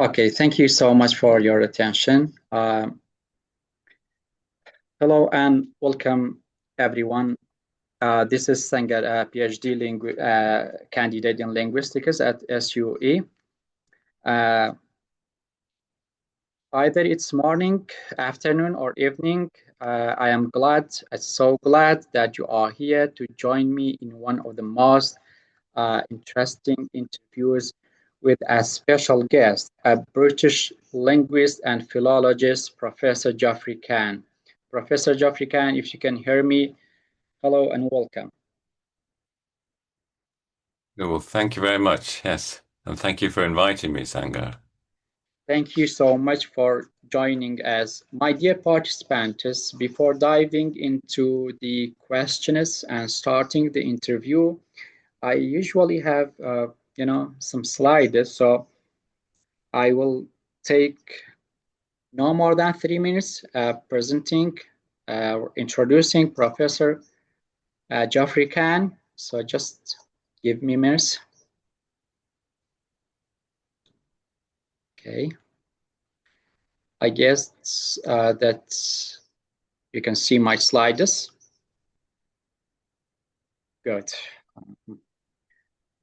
Okay, thank you so much for your attention. Hello and welcome, everyone. This is Sangar, a PhD candidate in linguistics at SUE. Uh, Either it's morning, afternoon, or evening. I am so glad that you are here to join me in one of the most interesting interviews with a special guest, a British linguist and philologist, Professor Geoffrey Khan. Professor Geoffrey Khan, if you can hear me, hello and welcome. Well, thank you very much. Yes. And thank you for inviting me, Sangar. Thank you so much for joining us. My dear participants, before diving into the questions and starting the interview, I usually have, some slides. So I will take no more than 3 minutes introducing Professor Geoffrey Khan. So just give me minutes. Okay. I guess that you can see my slides. Good.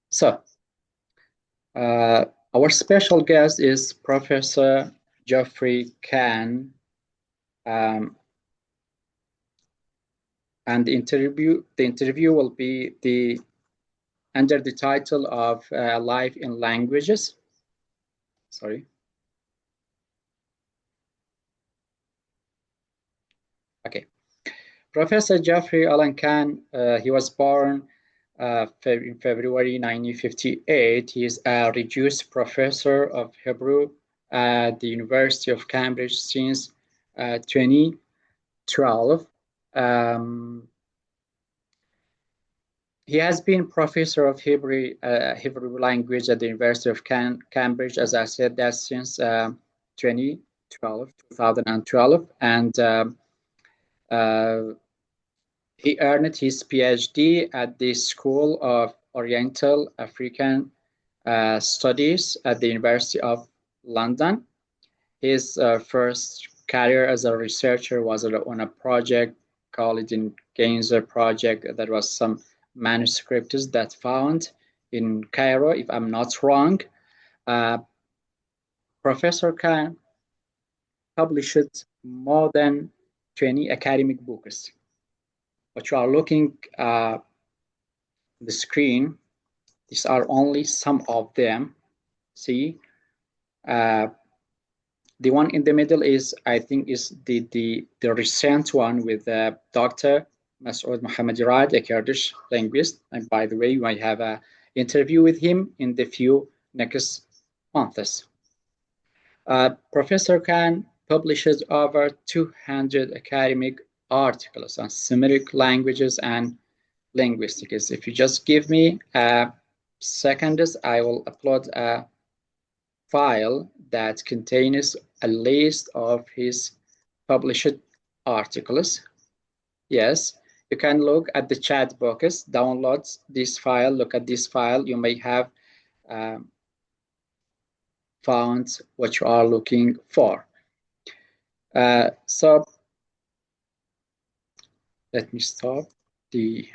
So our special guest is Professor Geoffrey Khan. Um, and the interview will be under the title of Life in Languages. Sorry. Okay. Professor Geoffrey Alan Khan, he was born in February 1958. He is a reduced professor of Hebrew at the University of Cambridge since 2012. Um, he has been professor of Hebrew language at the University of Cambridge, as I said, that since 2012, and uh, he earned his PhD at the School of Oriental African Studies at the University of London. His first career as a researcher was on a project called the Gainzer project. That was some manuscripts that found in Cairo, if I'm not wrong. Uh, Professor Khan published more than 20 academic books. What you are looking the screen, these are only some of them. See, uh, the one in the middle is, I think, is the recent one with Dr. Masoud Mohammad Rad, a Kurdish linguist. And by the way, you might have an interview with him in the few next months. Professor Khan publishes over 200 academic articles on Semitic languages and linguistics. If you just give me a second, I will upload a file that contains a list of his published articles. Yes, you can look at the chat box, download this file, look at this file. You may have um, found what you are looking for. So let me stop the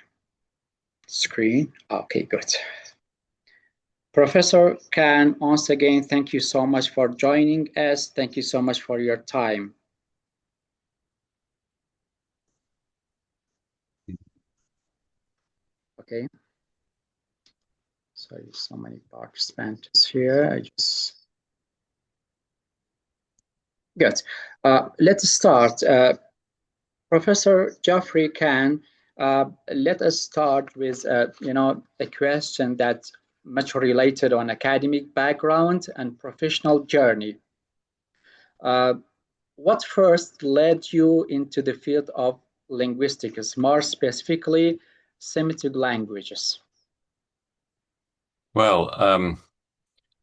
screen. Okay, good. Professor Khan, once again, thank you so much for joining us. Thank you so much for your time. Okay. Sorry, so many participants here. I just good. Let's start. Professor Geoffrey Khan, let us start with a question that's much related on academic background and professional journey. Uh, what first led you into the field of linguistics, more specifically Semitic languages? Well,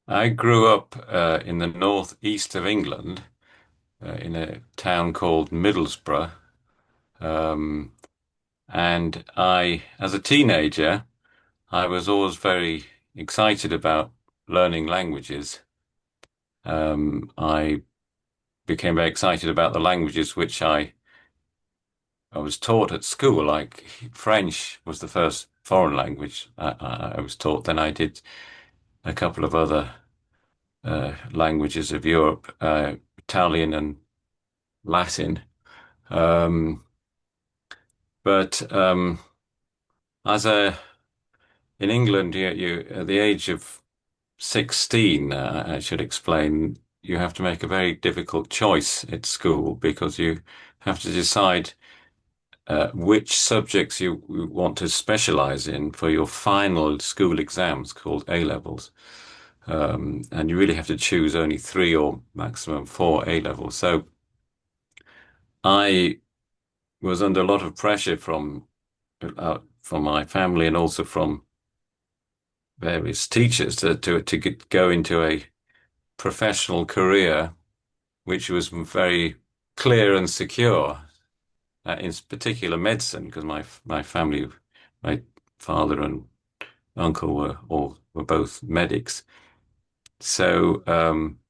I grew up in the northeast of England, in a town called Middlesbrough. Um, and as a teenager, I was always very excited about learning languages. I became very excited about the languages which I was taught at school. Like French was the first foreign language I was taught. Then I did a couple of other languages of Europe, Italian and Latin. Um, but as a in England, you at the age of 16, I should explain, you have to make a very difficult choice at school because you have to decide which subjects you want to specialize in for your final school exams called A levels. And you really have to choose only three or maximum four A levels. So I was under a lot of pressure from my family and also from various teachers to go into a professional career, which was very clear and secure, in particular medicine, because my family, my father and uncle were both medics. So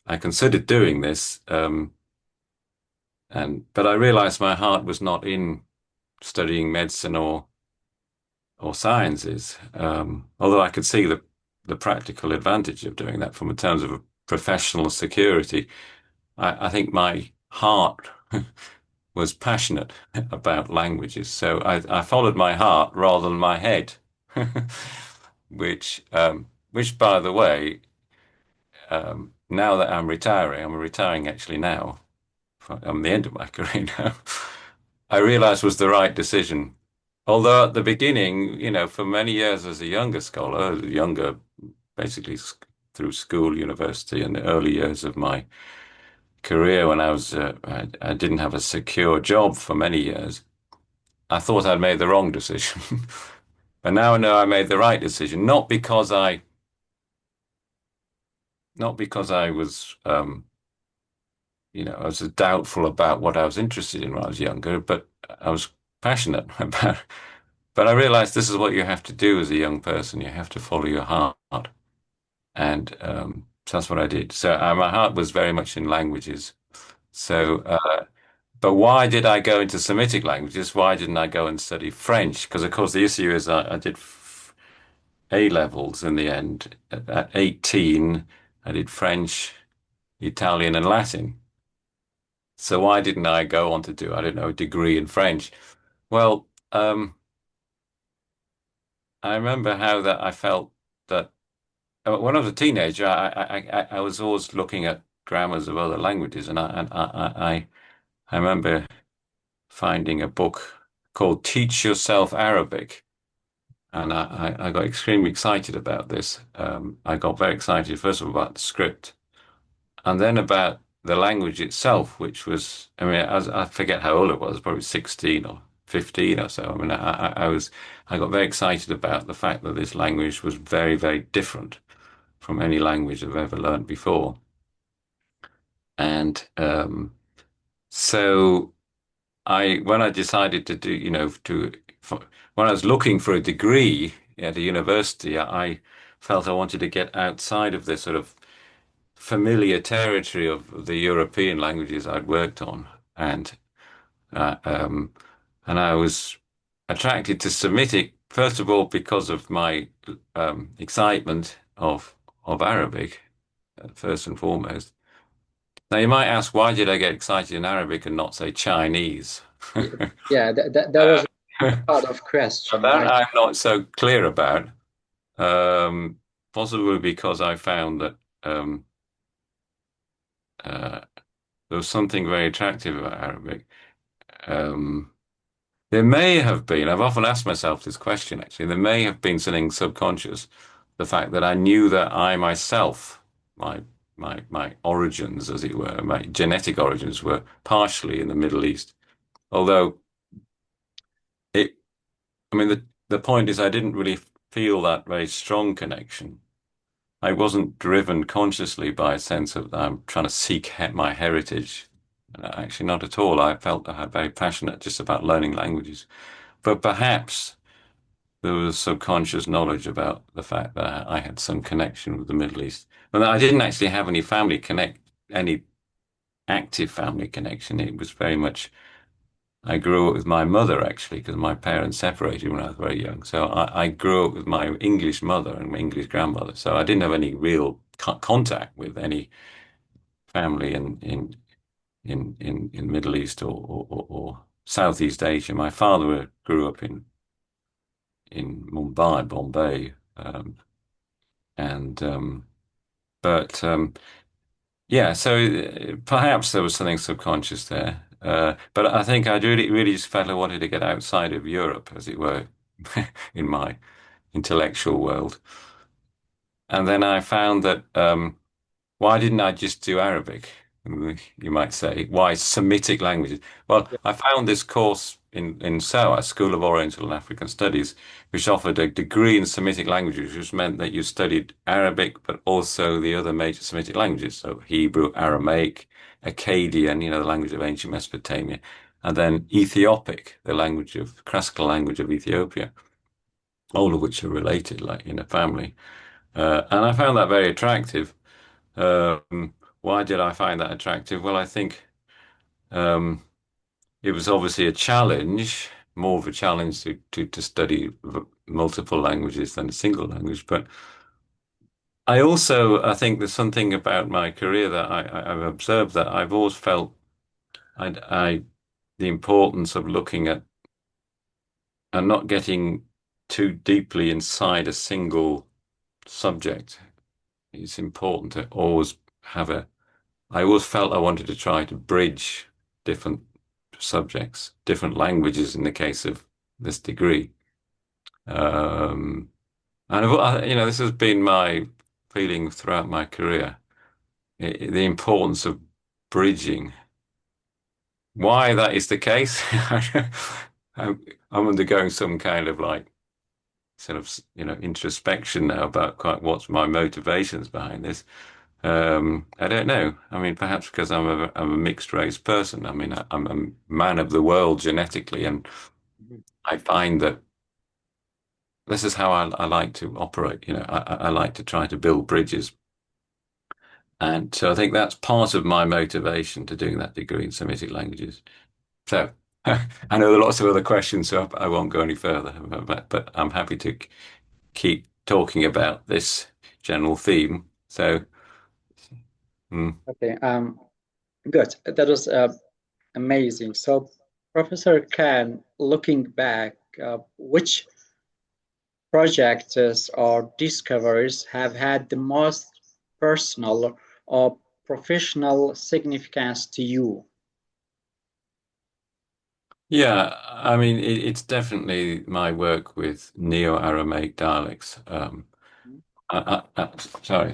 I considered doing this, but I realized my heart was not in studying medicine or sciences. Although I could see the practical advantage of doing that from in terms of professional security. I think my heart was passionate about languages, so I followed my heart rather than my head, which, by the way, now that I'm retiring actually now. I'm the end of my career now. I realized was the right decision. Although at the beginning, for many years as a younger scholar, basically through school, university, and the early years of my career when I didn't have a secure job for many years, I thought I'd made the wrong decision. But now I know I made the right decision, not because I was, I was doubtful about what I was interested in when I was younger, but I was passionate about. But I realized this is what you have to do as a young person. You have to follow your heart, and so that's what I did. So my heart was very much in languages. So, but why did I go into Semitic languages? Why didn't I go and study French? Because of course the issue is I did A levels in the end. At 18, I did French, Italian, and Latin. So why didn't I go on to do, I don't know, a degree in French? Well, I remember how that I felt that when I was a teenager, I was always looking at grammars of other languages, and I remember finding a book called Teach Yourself Arabic, and I got extremely excited about this. I got very excited, first of all, about the script, and then about the language itself, which was, I mean, I forget how old it was, probably 16 or 15 or so. I mean, I got very excited about the fact that this language was very, very different from any language I've ever learned before. And so when I decided to do, when I was looking for a degree at a university, I felt I wanted to get outside of this sort of familiar territory of the European languages I'd worked on, and uh, um, and I was attracted to Semitic first of all because of my excitement of Arabic, first and foremost. Now you might ask, why did I get excited in Arabic and not say Chinese? Yeah, that was a part of question, That right? I'm not so clear about. Um, Possibly because I found that uh, there was something very attractive about Arabic. Um, there may have been, I've often asked myself this question actually, there may have been something subconscious, the fact that I knew that I myself, my origins, as it were, my genetic origins were partially in the Middle East. Although it, I mean, the point is I didn't really feel that very strong connection. I wasn't driven consciously by a sense of I'm trying to seek my heritage. Actually, not at all. I felt I had very passionate just about learning languages. But perhaps there was subconscious knowledge about the fact that I had some connection with the Middle East. And I didn't actually have any family any active family connection. It was very much, I grew up with my mother actually, because my parents separated when I was very young. So I grew up with my English mother and my English grandmother. So I didn't have any real contact with any family in Middle East or Southeast Asia. My father grew up in Mumbai, Bombay, and but yeah. So perhaps there was something subconscious there. But I think I really just felt I wanted to get outside of Europe, as it were, in my intellectual world. And then I found that why didn't I just do Arabic? You might say. Why Semitic languages? Well, Yeah. I found this course in SOA, School of Oriental and African Studies, which offered a degree in Semitic languages, which meant that you studied Arabic, but also the other major Semitic languages. So Hebrew, Aramaic, Akkadian, the language of ancient Mesopotamia, and then Ethiopic, classical language of Ethiopia, all of which are related, like in a family. And I found that very attractive. Why did I find that attractive? Well, I think um, it was obviously a challenge, more of a challenge to study multiple languages than a single language. But I think there's something about my career that I've observed that I've always felt I the importance of looking at and not getting too deeply inside a single subject. It's important to always have I always felt I wanted to try to bridge different subjects, different languages in the case of this degree. Um, and this has been my feeling throughout my career, the importance of bridging. Why that is the case, I'm, I'm undergoing some kind of like sort of, introspection now about quite what's my motivations behind this. I don't know. I mean, perhaps because I'm a mixed race person. I mean, I'm a man of the world genetically, and Mhm. I find that this is how I like to operate. I like to try to build bridges, and so I think that's part of my motivation to doing that degree in Semitic languages. So I know there are lots of other questions, so I won't go any further. But I'm happy to keep talking about this general theme. So, mm, Okay. Good. That was amazing. So, Professor Khan, looking back, which projects or discoveries have had the most personal or professional significance to you? yeah, I mean, it's definitely my work with Neo-Aramaic dialects. Sorry,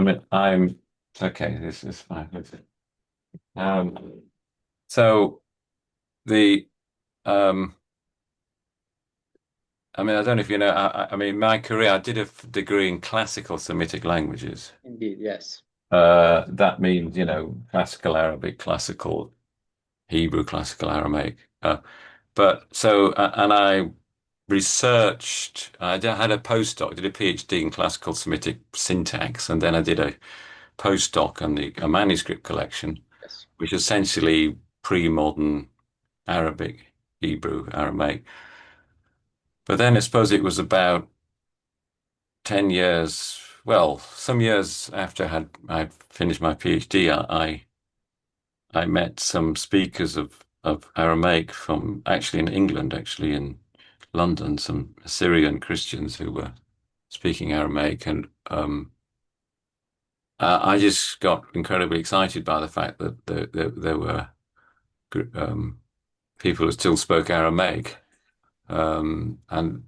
I'm okay. This is fine. Um, so the um, I mean, I don't know if you know. I mean, my career, I did a degree in classical Semitic languages. Indeed, yes. That means, classical Arabic, classical Hebrew, classical Aramaic. And I researched, had a postdoc, did a PhD in classical Semitic syntax, and then I did a postdoc on a manuscript collection, Yes. which is essentially pre-modern Arabic, Hebrew, Aramaic. But then I suppose it was about 10 years, well, some years after I'd finished my PhD, I met some speakers of Aramaic from actually in England, actually in London, some Syrian Christians who were speaking Aramaic, and I just got incredibly excited by the fact that there were um, people who still spoke Aramaic, um, and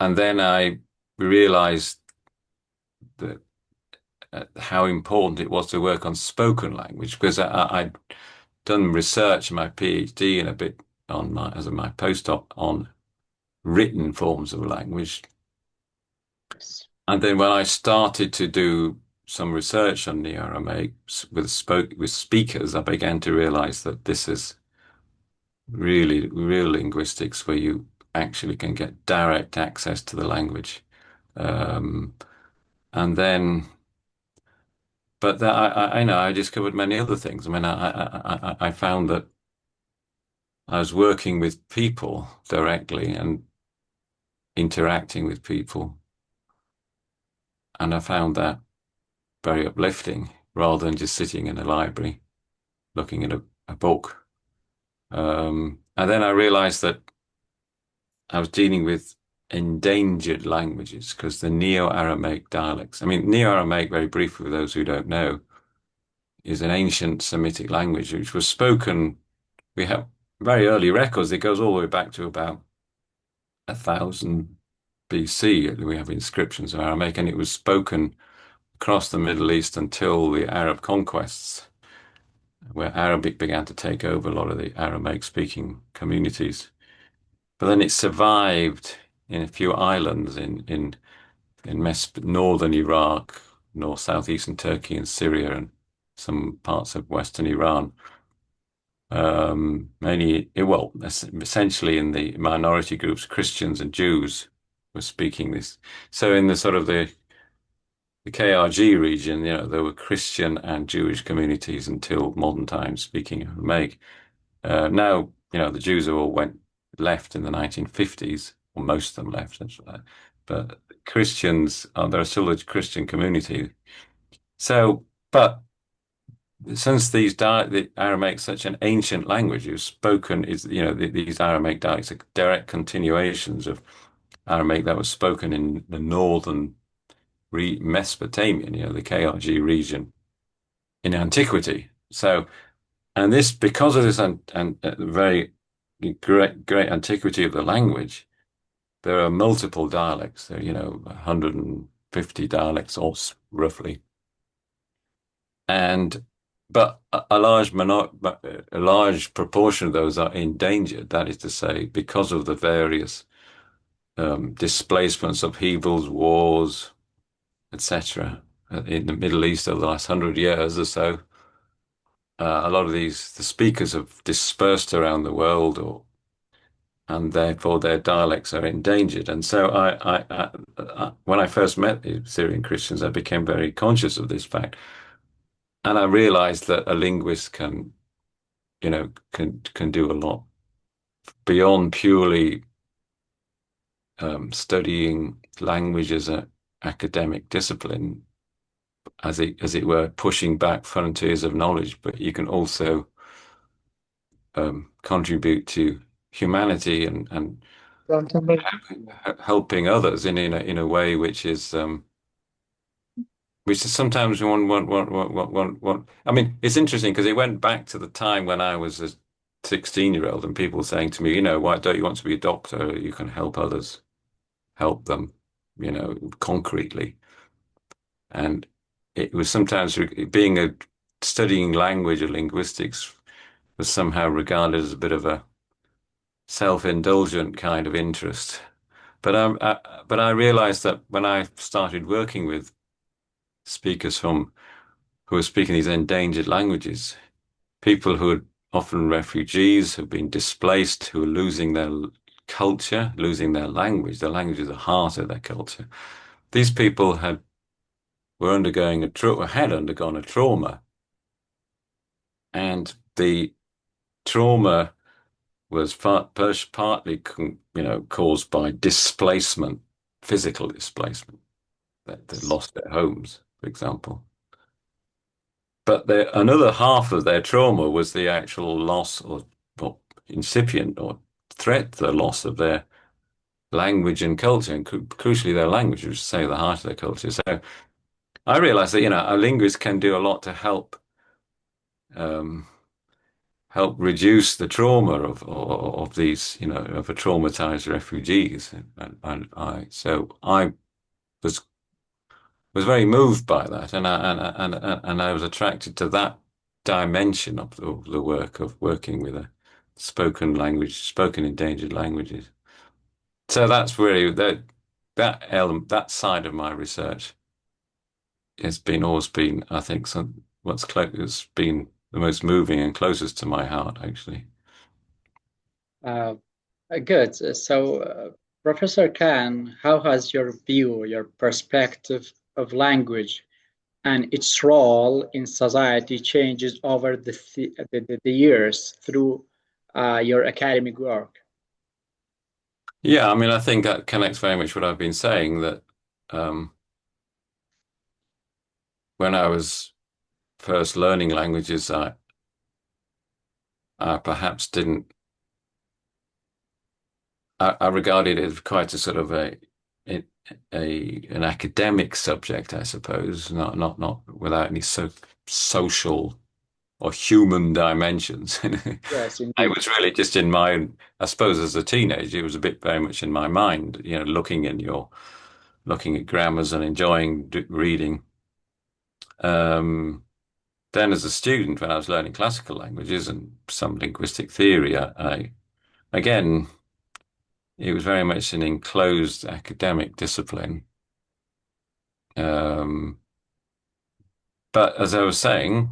and then I realized that how important it was to work on spoken language because I'd done research in my PhD and a bit on my postdoc on written forms of language. Yes. And then when I started to do some research on Neo-Aramaic with speakers, I began to realize that this is really real linguistics where you actually can get direct access to the language. Um, and then but I know I discovered many other things. I mean, I found that I was working with people directly and interacting with people, and I found that very uplifting rather than just sitting in a library looking at a book. And then I realized that I was dealing with endangered languages because the Neo-Aramaic dialects, I mean, Neo-Aramaic, very briefly for those who don't know, is an ancient Semitic language which was spoken. We have very early records. It goes all the way back to about 1000 BC. We have inscriptions of Aramaic, and it was spoken across the Middle East until the Arab conquests, where Arabic began to take over a lot of the Aramaic speaking communities. But then it survived in a few islands in northern Iraq, north southeastern Turkey and Syria, and some parts of western Iran. Mainly, well, essentially in the minority groups, Christians and Jews were speaking this. So in the sort of the KRG region, there were Christian and Jewish communities until modern times speaking Aramaic. Now, the Jews all went left in the 1950s, or most of them left, but Christians, there are still a Christian community. So, but since the Aramaic is such an ancient language, it's spoken these Aramaic dialects are direct continuations of Aramaic that was spoken in the northern Mesopotamian, the KRG region in antiquity. So, and this because of this and very great antiquity of the language, there are multiple dialects. There, 150 dialects, or roughly, and but a large proportion of those are endangered. That is to say, because of the various displacements, upheavals, wars, etc. In the Middle East over the last 100 years or so, a lot of the speakers have dispersed around the world, and therefore their dialects are endangered. And so when I first met the Syrian Christians, I became very conscious of this fact, and I realized that a linguist can do a lot beyond purely studying language as an academic discipline, as it were, pushing back frontiers of knowledge. But you can also contribute to humanity and helping others in a way which is sometimes one. I mean, it's interesting because it went back to the time when I was a 16-year-old and people saying to me, why don't you want to be a doctor? You can help others, help them, concretely. And it was sometimes being studying language or linguistics was somehow regarded as a bit of a self-indulgent kind of interest. But I realized that when I started working with speakers who are speaking these endangered languages, people who are often refugees, who've been displaced, who are losing their culture, losing their language. Their language is the heart of their culture. These people had undergone a trauma, and the trauma was partly, caused by displacement, physical displacement, that they lost their homes, for example. But another half of their trauma was the actual loss or incipient or threat, the loss of their language and culture, and crucially their language, which is, say, the heart of their culture. So I realized that, a linguist can do a lot to um, help reduce the trauma of these, of a traumatized refugees. So I was was very moved by that, and I was attracted to that dimension of the work of working with a spoken endangered languages. So that's really that element, that side of my research has always been, I think, has been the most moving and closest to my heart, actually. Uh, Good. Professor Khan, how has your view, your perspective of language and its role in society changes over the years through your academic work. Yeah, I mean, I think that connects very much what I've been saying that um, when I was first learning languages, I perhaps didn't. I regarded it as quite a sort of an academic subject, I suppose, not without any social or human dimensions. Yes, I indeed. was really just in my, I suppose, as a teenager, it was a bit very much in my mind, looking at grammars and enjoying reading. Um, then, as a student, when I was learning classical languages and some linguistic theory, again, it was very much an enclosed academic discipline. Um, but as I was saying,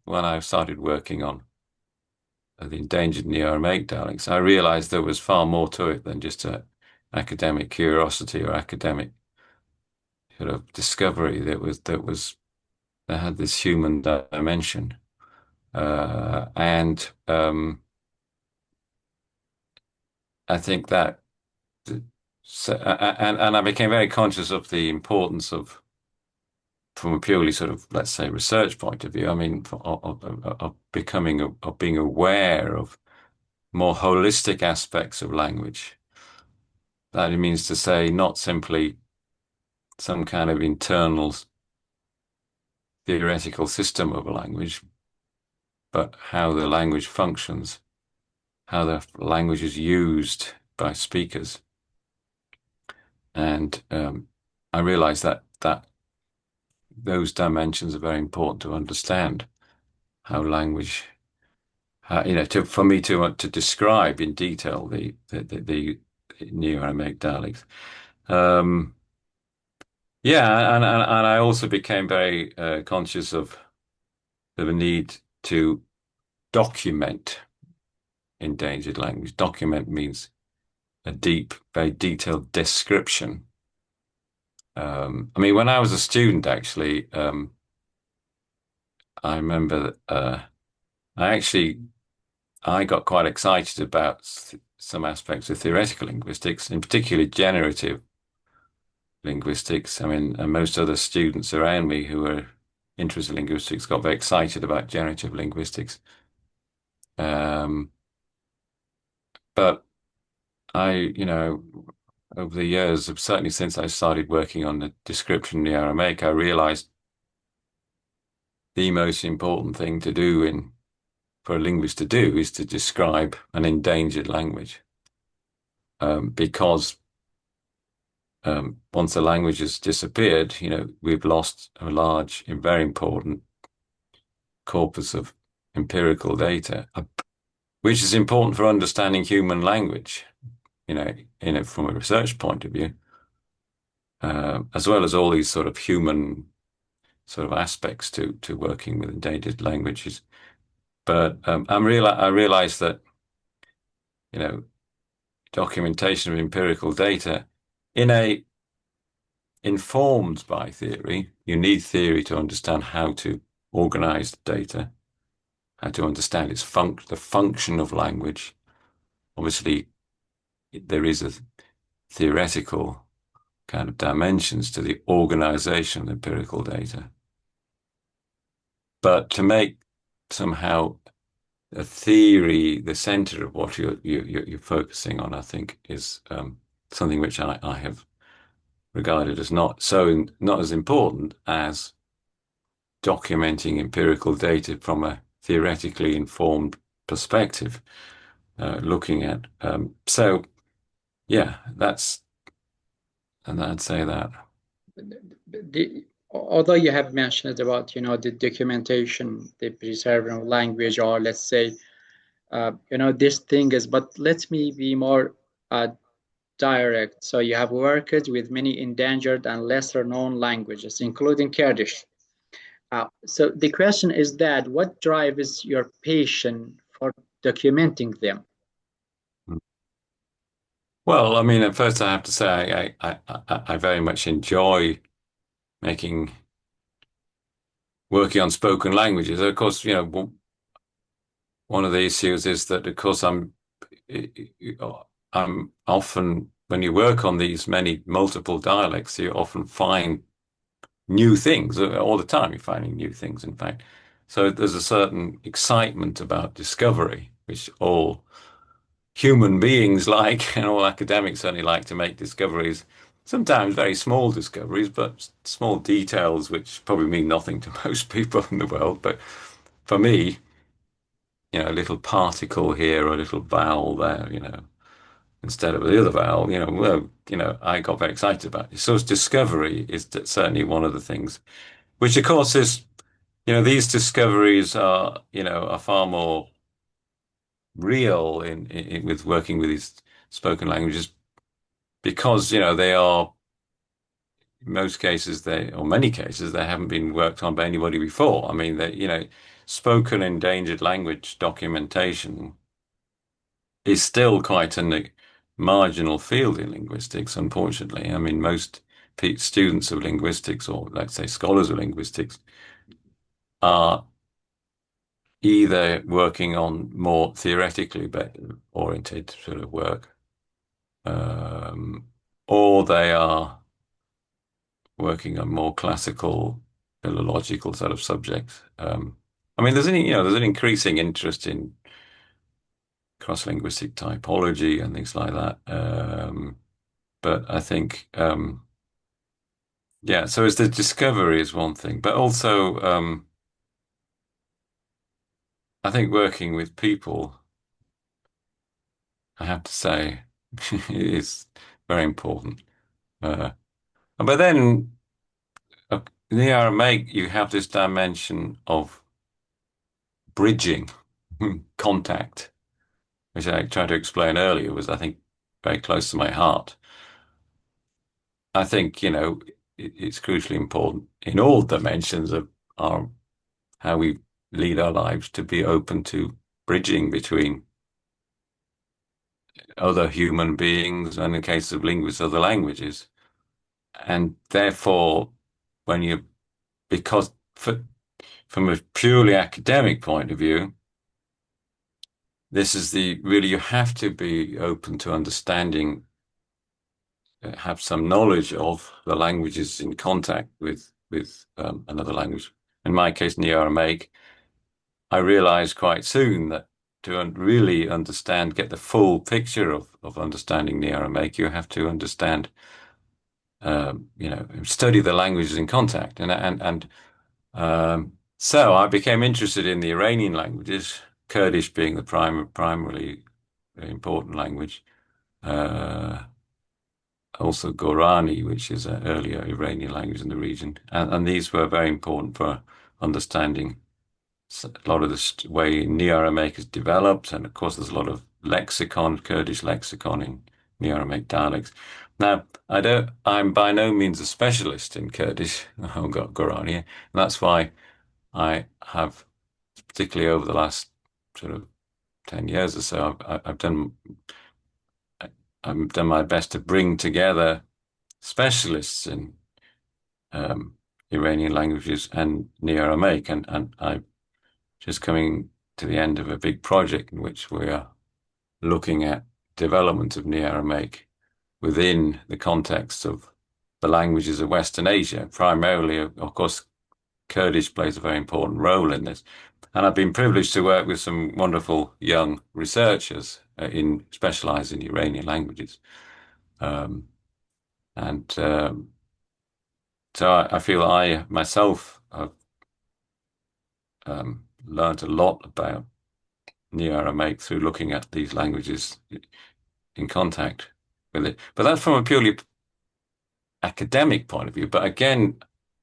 when I started working on the endangered Neo-Aramaic dialects, I realized there was far more to it than just a academic curiosity or academic sort of discovery. That had this human dimension, and I think that so, and I became very conscious of the importance of, from a purely sort of, let's say, research point of view. I mean, of becoming of being aware of more holistic aspects of language. That it means to say not simply some kind of internal theoretical system of a language, but how the language functions, how the language is used by speakers. And I realize that those dimensions are very important to understand how language, for me to describe in detail the Neo-Aramaic dialects. Um, yeah, and I also became very conscious of the need to document endangered language. Document means a deep, very detailed description. I mean, when I was a student, actually, I remember that I got quite excited about some aspects of theoretical linguistics, in particularly generative linguistics. I mean, and most other students around me who were interested in linguistics got very excited about generative linguistics. Um, but over the years, certainly since I started working on the description of the Aramaic, I realized the most important thing to do for a linguist to do is to describe an endangered language. Because once the language has disappeared, we've lost a large and very important corpus of empirical data, which is important for understanding human language, from a research point of view, as well as all these sort of human sort of aspects to working with endangered languages. But I realize that, you know, documentation of empirical data in a informed by theory. You need theory to understand how to organize data, how to understand the function of language. Obviously, there is a theoretical kind of dimensions to the organization of empirical data. But to make somehow a theory the center of what you're focusing on, I think, is something which I have regarded as not as important as documenting empirical data from a theoretically informed perspective, looking at. So yeah, and I'd say that. Although you have mentioned about the documentation, the preserving of language, or let's say this thing is, but let me be more direct. So you have worked with many endangered and lesser known languages, including Kurdish. So the question is that what drives your passion for documenting them? Well, I mean, at first I have to say I very much enjoy making working on spoken languages. Of course, one of the issues is that, of course, I'm often, when you work on these many multiple dialects, you often find new things all the time. You're finding new things, in fact. So there's a certain excitement about discovery, which all human beings like, and all academics certainly like to make discoveries, sometimes very small discoveries, but small details which probably mean nothing to most people in the world. But for me, a little particle here or a little vowel there, instead of the other vowel, well, I got very excited about it. So discovery is certainly one of the things, which of course is, these discoveries are far more real with working with these spoken languages because, they are, in most cases, or many cases, they haven't been worked on by anybody before. I mean, spoken endangered language documentation is still quite a marginal field in linguistics, unfortunately. I mean, most students of linguistics, or let's say scholars of linguistics, are either working on more theoretically oriented sort of work, um, or they are working on more classical philological sort of subjects. I mean, there's an increasing interest in cross-linguistic typology and things like that. But I think, yeah, so it's the discovery is one thing, but also, I think working with people, I have to say, is very important. Uh, but then, uh, in the Aramaic, you have this dimension of bridging, contact, which I tried to explain earlier, was, I think, very close to my heart. I think, it's crucially important in all dimensions of our how we lead our lives to be open to bridging between other human beings, and in the case of linguists, other languages. And therefore, when you, because from a purely academic point of view, this is really, you have to be open to understanding, have some knowledge of the languages in contact with another language. In my case, Neo-Aramaic, I realized quite soon that to really understand, get the full picture of understanding Neo-Aramaic, you have to understand, study the languages in contact. So I became interested in the Iranian languages, Kurdish being the primarily important language. Uh, Also Gorani, which is an earlier Iranian language in the region. And these were very important for understanding a lot of the way Neo-Aramaic is developed. And of course, there's a lot of lexicon, Kurdish lexicon in Neo-Aramaic dialects. Now, I'm by no means a specialist in Kurdish. I've got Gorani. And that's why I have, particularly over the last sort of 10 years or so, I've done my best to bring together specialists in um, Iranian languages and Neo-Aramaic, and I'm just coming to the end of a big project in which we are looking at development of Neo-Aramaic within the context of the languages of Western Asia. Primarily, of course, Kurdish plays a very important role in this. And I've been privileged to work with some wonderful young researchers in specialized in Iranian languages. Um, and so I feel I myself have learned a lot about Neo-Aramaic through looking at these languages in contact with it. But that's from a purely academic point of view. But again,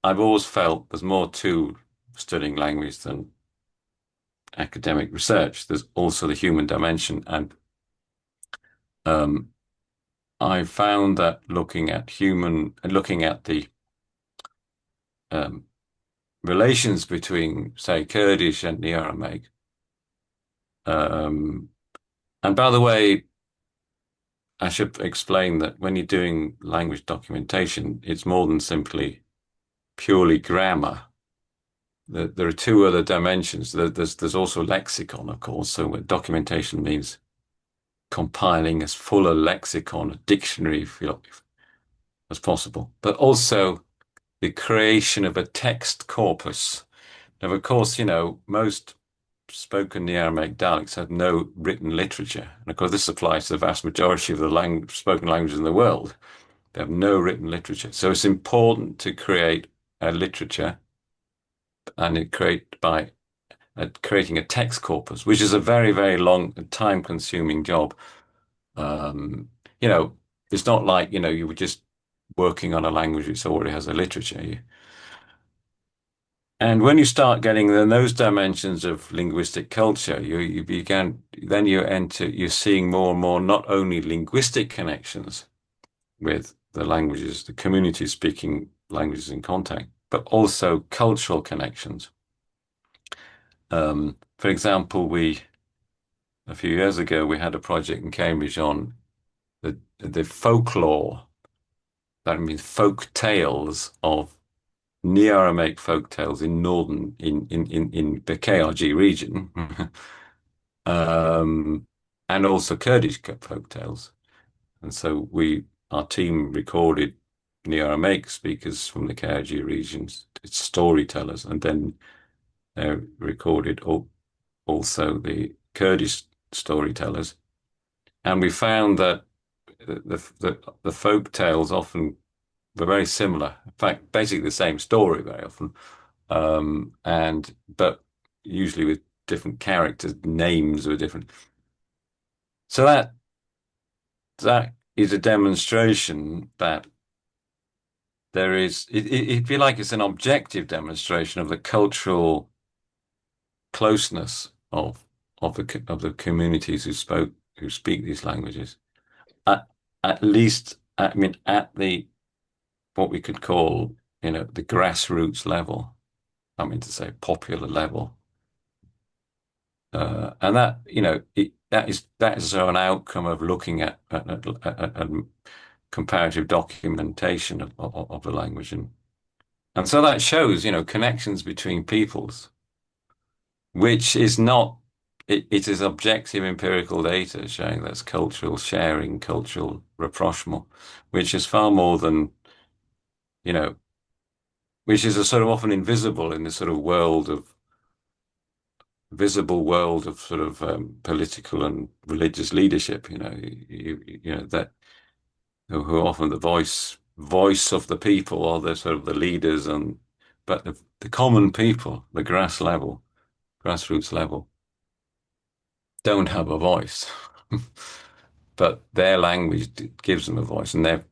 I've always felt there's more to studying language than academic research. There's also the human dimension. And um, I found that looking at the um, relations between, say, Kurdish and Neo-Aramaic. Um, and by the way, I should explain that when you're doing language documentation, it's more than simply purely grammar. there are two other dimensions. There's also lexicon, of course. So documentation means compiling as full a lexicon, a dictionary, if you like, as possible, but also the creation of a text corpus. Now, of course, most spoken Neo-Aramaic dialects have no written literature. And of course, this applies to the vast majority of the spoken languages in the world. They have no written literature. So it's important to create a literature and it create by creating a text corpus, which is a very, very long, time-consuming job. Um, you know, it's not like, you were just working on a language which already has a literature. And when you start getting then those dimensions of linguistic culture, you're seeing more and more not only linguistic connections with the languages, the community speaking languages in contact, but also cultural connections. For example, a few years ago we had a project in Cambridge on the folklore, that means folk tales of Neo-Aramaic folk tales in northern in the KRG region, and also Kurdish folk tales. And so our team recorded Neo-Aramaic speakers from the KRG regions, it's storytellers, and then recorded also the Kurdish storytellers. And we found that the folk tales often were very similar. In fact, basically the same story very often, but usually with different characters, names were different. So that is a demonstration that there is. It feel like it's an objective demonstration of the cultural closeness of the communities who speak these languages. At at least, I mean, at the what we could call, the grassroots level. I mean to say popular level. And that, that is an outcome of looking at comparative documentation of the language. And so that shows, connections between peoples, which is not, it is objective empirical data showing that's cultural sharing, cultural rapprochement, which is far more than, you know, which is a sort of often invisible in this sort of visible world of sort of political and religious leadership, that who are often the voice of the people or the sort of the leaders, but the common people, the grassroots level, don't have a voice. But their language gives them a voice, and their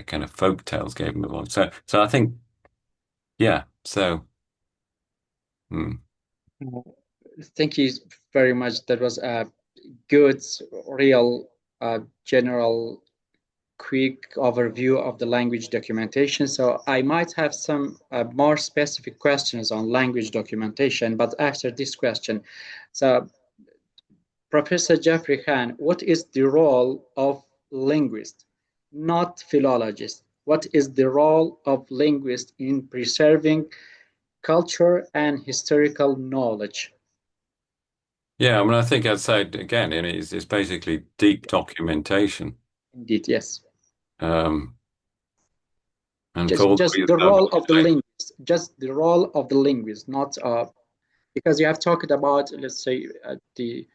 kind of folk tales gave them a voice. So I think, yeah. So, hmm. Uh, Thank you very much. That was a good, real, general, quick overview of the language documentation. So I might have some more specific questions on language documentation, but after this question. So, Professor Geoffrey Khan, what is the role of linguist, not philologist? What is the role of linguist in preserving culture and historical knowledge? Yeah, I mean, I think I'd say again, it's basically deep documentation. Indeed, yes. Um, and for Just all the just reasons the I've role of the explained. linguist, just the role of the linguist, not because you have talked about, let's say, the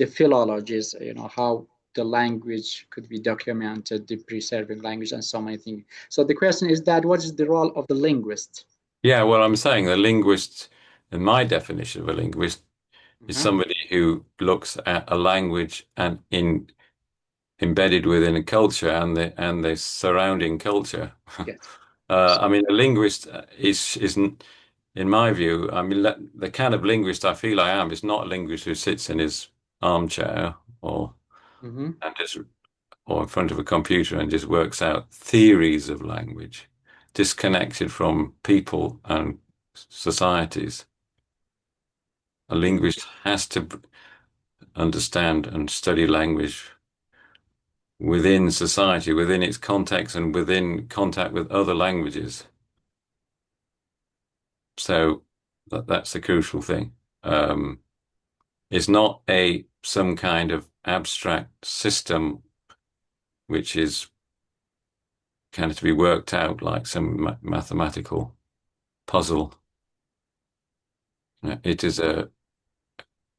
philologies, how the language could be documented, the preserving language, and so many things. So the question is that what is the role of the linguist? Yeah, well, I'm saying the linguist, in my definition of a linguist, is Mhm. somebody who looks at a language and embedded within a culture and the surrounding culture. Yes. I mean, a linguist isn't, in my view, I mean, the kind of linguist I feel I am is not a linguist who sits in his armchair Mhm. and just or in front of a computer and just works out theories of language, disconnected from people and societies. A linguist has to understand and study language within society, within its context, and within contact with other languages. So that's the crucial thing. Um, it's not a some kind of abstract system which is kind of to be worked out like some mathematical puzzle. It is a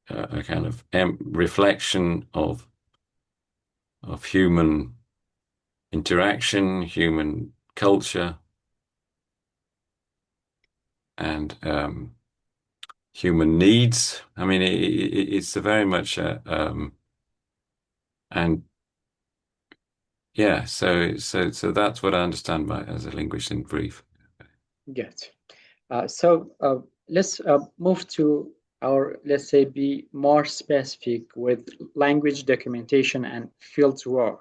kind of reflection of human interaction, human culture, and human needs. I mean, it's a very much and yeah. So that's what I understand by as a linguist in brief. Good. So let's move to our, let's say, be more specific with language documentation and field work.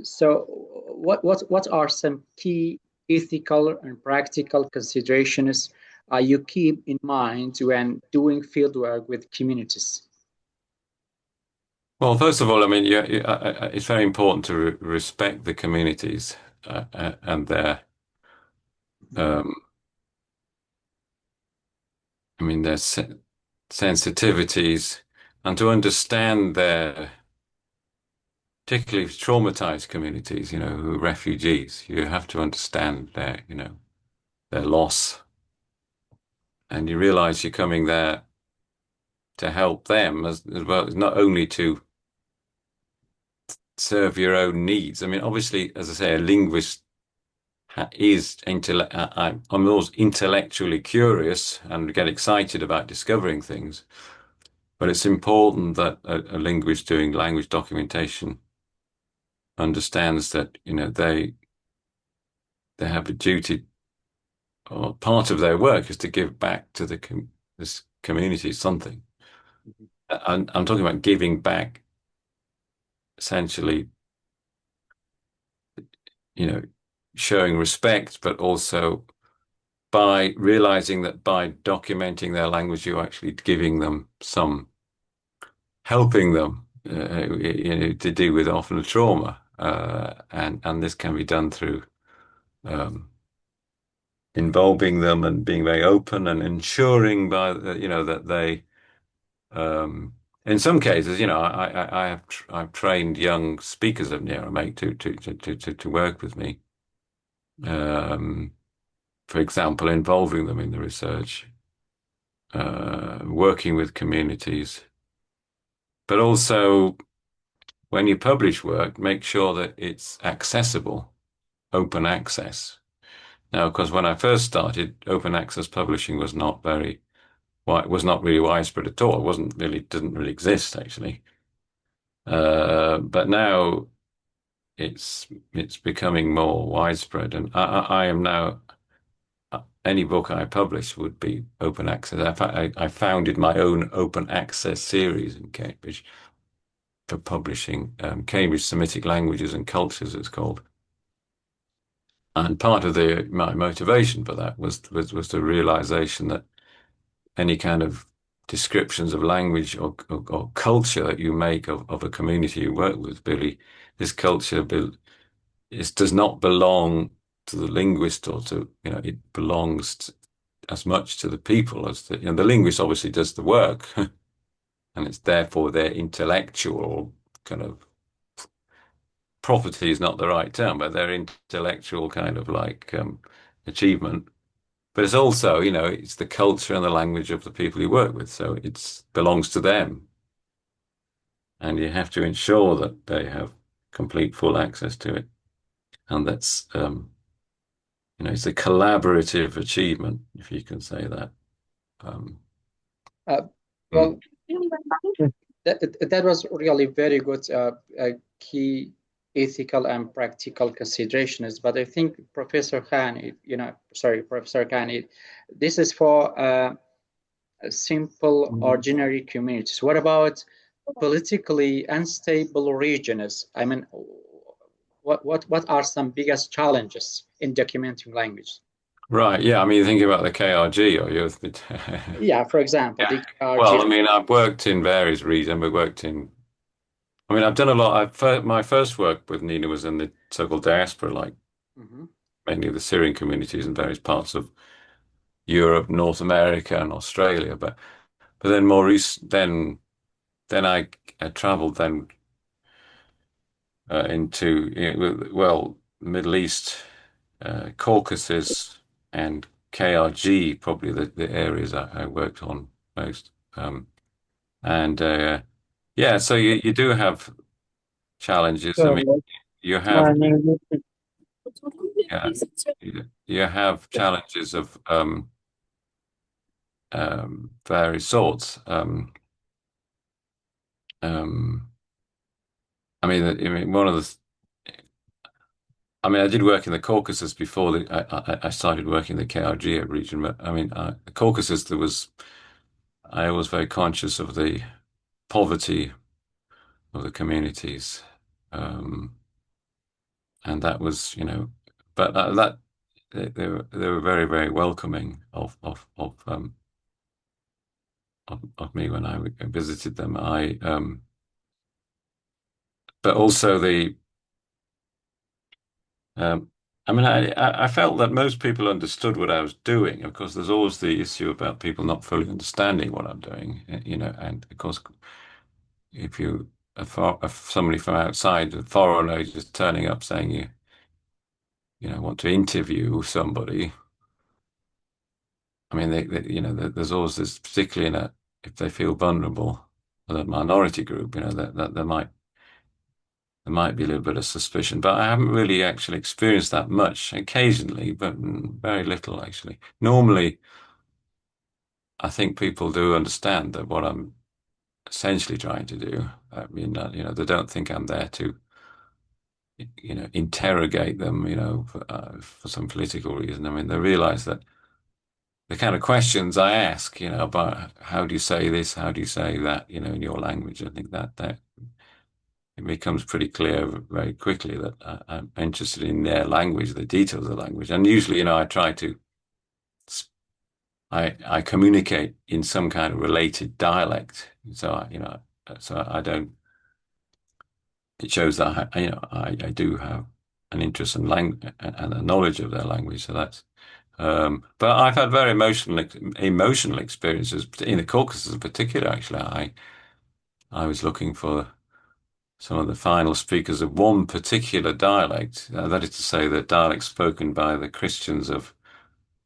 So what are some key ethical and practical considerations you keep in mind when doing fieldwork with communities? Well, first of all, I mean, it's very important to respect the communities and their, um, I mean, their sensitivities, and to understand their, particularly traumatized communities, who are refugees. You have to understand their loss, and you realize you're coming there to help them as well, not only to serve your own needs. I mean, obviously, as I say, a linguist is I'm always intellectually curious and get excited about discovering things. But it's important that a linguist doing language documentation understands that, they have a duty, or part of their work is to give back to this community something. Mhm. I'm talking about giving back essentially, you know, showing respect, but also by realizing that by documenting their language, you're actually giving them some, helping them, to deal with often a trauma, and this can be done through um, involving them and being very open and ensuring that they, um, in some cases, I've trained young speakers of Neo-Aramaic to work with me. Um, for example, involving them in the research, working with communities, but also when you publish work, make sure that it's accessible, open access. Now, of course, when I first started, open access publishing was not really widespread at all. It didn't really exist actually. But now it's becoming more widespread, and I am now, any book I publish would be open access. In fact, I founded my own open access series in Cambridge for publishing, Cambridge Semitic Languages and Cultures, it's called. And part of my motivation for that was the realization that any kind of descriptions of language or culture that you make of a community you work with, Billy, this culture does not belong to the linguist, or it belongs as much to the people as the linguist obviously does the work, and it's therefore their intellectual kind of property is not the right term, but their intellectual kind of like achievement. But it's also, it's the culture and the language of the people you work with. So it belongs to them. And you have to ensure that they have complete, full access to it. And that's, it's a collaborative achievement, if you can say that. Um, Uh, mm. well, that was really very good key ethical and practical considerations. But I think Professor Khan, Professor Khan, this is for simple, ordinary communities. What about politically unstable regions? I mean, what are some biggest challenges in documenting language? Right. Yeah. I mean, you think about the KRG or youth. Yeah, for example, Yeah. the Well, RG. I mean, I've worked in various regions. I mean, I've done a lot. My first work with Nina was in the so-called diaspora, like Mhm. mainly the Syrian communities in various parts of Europe, North America, and Australia. But then more recent, then I traveled then into well, Middle East, Caucasus, and KRG, probably the areas I worked on most. And yeah, so you do have challenges. I So, mean, you have linguistic, yeah, you have challenges of various sorts. Um, I mean, one of the I mean, I did work in the Caucasus before I started working in the KRG region, but I mean, the Caucasus, I was very conscious of the poverty of the communities. Um, and that was, but they were very, very welcoming of me when I visited them. But also Um, I mean, I felt that most people understood what I was doing. Of course, there's always the issue about people not fully understanding what I'm doing, and of course, if somebody from outside, a foreigner, is just turning up saying want to interview somebody. I mean, there's always this, particularly if they feel vulnerable, the minority group, that there might be a little bit of suspicion, but I haven't really actually experienced that much. Occasionally, but very little actually. Normally, I think people do understand that what I'm essentially trying to do. I mean, they don't think I'm there to, interrogate them, for some political reason. I mean, they realize that the kind of questions I ask, about how do you say this, how do you say that, in your language, I think that it becomes pretty clear very quickly that I'm interested in their language, the details of the language. And usually, I communicate in some kind of related dialect. So I don't, it shows that, I do have an interest in language and a knowledge of their language. So but I've had very emotional experiences in the Caucasus in particular, actually. I was looking for some of the final speakers of one particular dialect. That is to say, the dialect spoken by the Christians of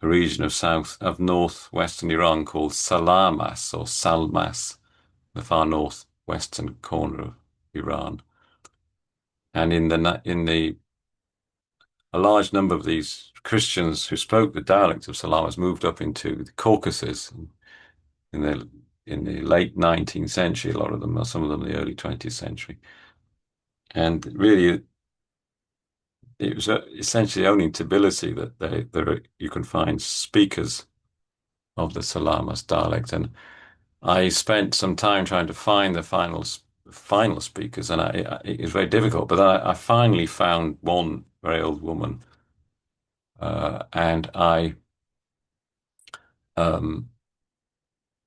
a region of northwestern Iran called Salamas or Salmas, the far northwestern corner of Iran. And a large number of these Christians who spoke the dialect of Salamas moved up into the Caucasus in the late 19th century. A lot of them, or some of them, in the early 20th century. And really, it was essentially only in Tbilisi that you can find speakers of the Salamas dialect. And I spent some time trying to find the final speakers, and it was very difficult. But then I finally found one very old woman, and um,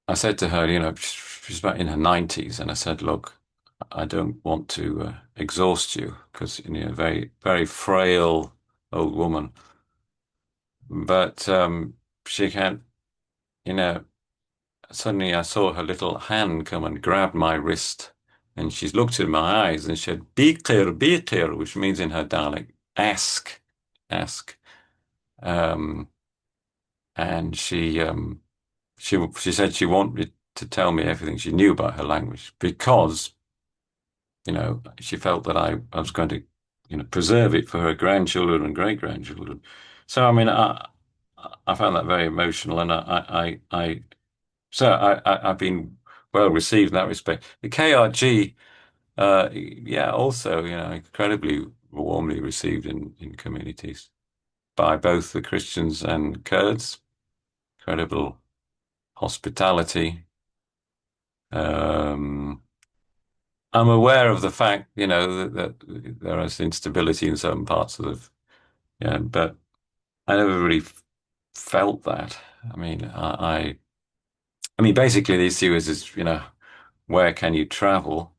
I said to her, she's about in her 90s, and I said, "Look, I don't want to exhaust you because very very frail old woman, but she can't, you know." Suddenly, I saw her little hand come and grab my wrist, and she looked in my eyes and said, be clear," which means in her dialect, ask, ask. Um, and she said she wanted to tell me everything she knew about her language because, she felt that I was going to, preserve it for her grandchildren and great grandchildren. So, I mean, I found that very emotional, and I've been well received in that respect. The KRG, yeah, also, incredibly warmly received in communities by both the Christians and Kurds. Incredible hospitality. Um, I'm aware of the fact, that there is instability in certain parts yeah, but I never really felt that. I mean, I mean, basically the issue is, where can you travel?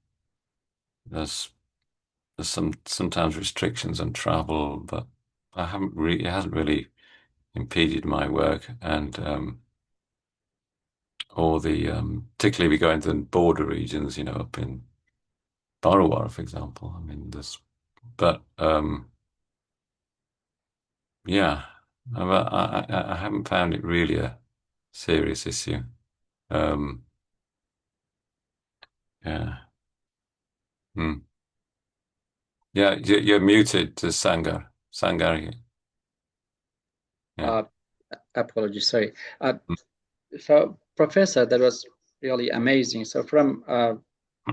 There's sometimes restrictions on travel, but it hasn't really impeded my work, and or the particularly we go into the border regions, up in Borrowara, for example. I mean, but yeah, I haven't found it really a serious issue. Um, yeah. Hmm. Yeah, you're muted to Sangari. Yeah. Uh, Apologies, sorry. So, Professor, that was really amazing. So, from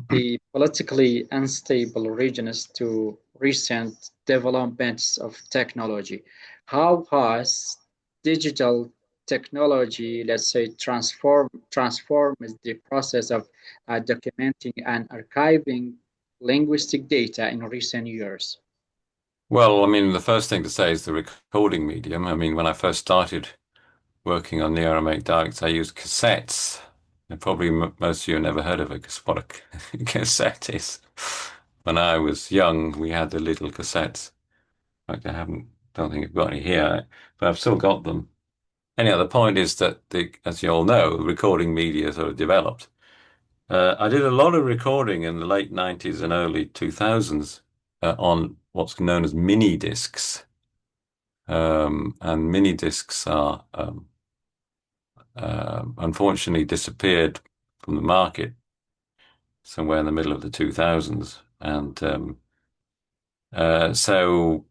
the politically unstable regions to recent developments of technology, how has digital technology, let's say, transforms the process of documenting and archiving linguistic data in recent years? Well, I mean, the first thing to say is the recording medium. I mean, when I first started working on Neo-Aramaic dialects, I used cassettes. And probably most of you have never heard of it, because what a cassette is. When I was young, we had the little cassettes. In fact, don't think I've got any here, but I've still got them. Anyhow, the point is that as you all know, recording media sort of developed. I did a lot of recording in the late 90s and early 2000s on what's known as mini discs. And mini discs are unfortunately disappeared from the market somewhere in the middle of the 2000s. And so,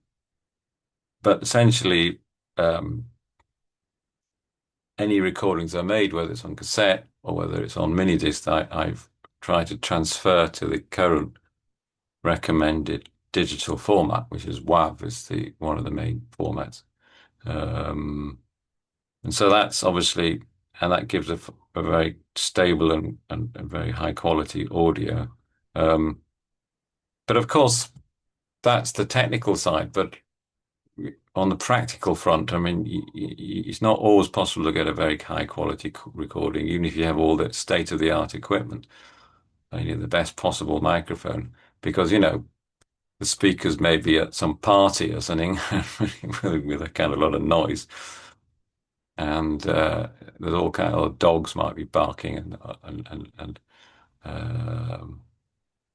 but essentially, um, any recordings I made, whether it's on cassette or whether it's on mini disc, I've tried to transfer to the current recommended digital format, which is WAV, is the one of the main formats. Um, and so that's obviously, and that gives a very stable and a very high quality audio. Um, but of course, that's the technical side. But on the practical front, I mean, it's not always possible to get a very high quality recording, even if you have all the state of the art equipment, and you know, the best possible microphone, because the speakers may be at some party or something with a kind of lot of noise, and there's all kind of dogs might be barking, and um,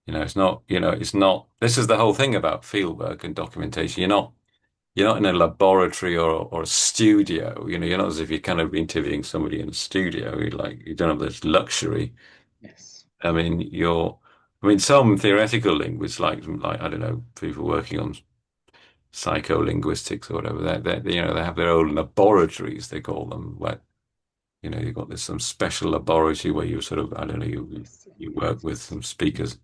it's not. This is the whole thing about fieldwork and documentation. You're not in a laboratory or a studio. You're not as if you're kind of interviewing somebody in a studio. You don't have this luxury. Yes. I mean, some theoretical linguists, like I don't know, people working on psycholinguistics or whatever. They have their own laboratories, they call them. Where you've got this some special laboratory where you sort of, I don't know, Yes. you work with some speakers.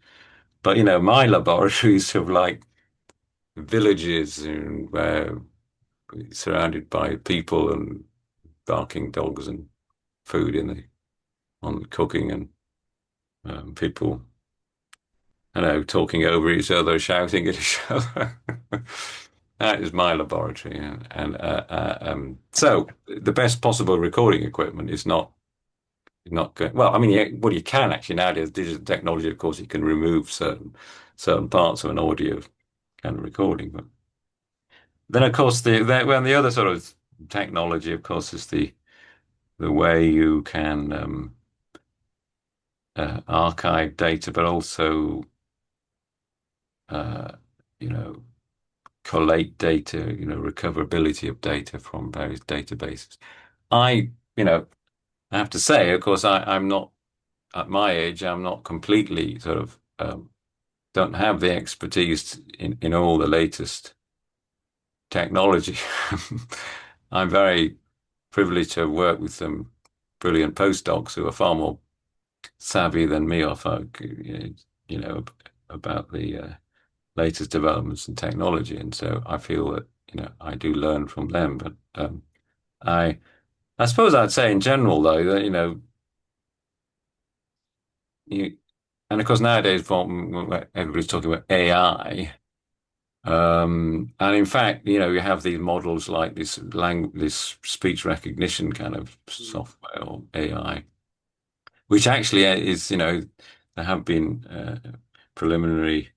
But my laboratories of like villages and where surrounded by people and barking dogs and food on cooking and people, I know, talking over each other, shouting at each other. That is my laboratory, so the best possible recording equipment is not good. Well, I mean, well, you can actually nowadays digital technology, of course, you can remove certain parts of an audio kind of recording, but then, of course, the other sort of technology, of course, is the way you can archive data, but also uh, you know collate data, recoverability of data from various databases. I, you know, I have to say, of course, I'm not at my age. I'm not completely sort of don't have the expertise in all the latest technology. I'm very privileged to work with some brilliant postdocs who are far more savvy than me or folk, you know, about the latest developments in technology. And so I feel that, I do learn from them. But I I suppose I'd say in general though that, you, and of course nowadays everybody's talking about AI. And in fact, you have these models like this speech recognition kind of software or AI, which actually is, there have been preliminary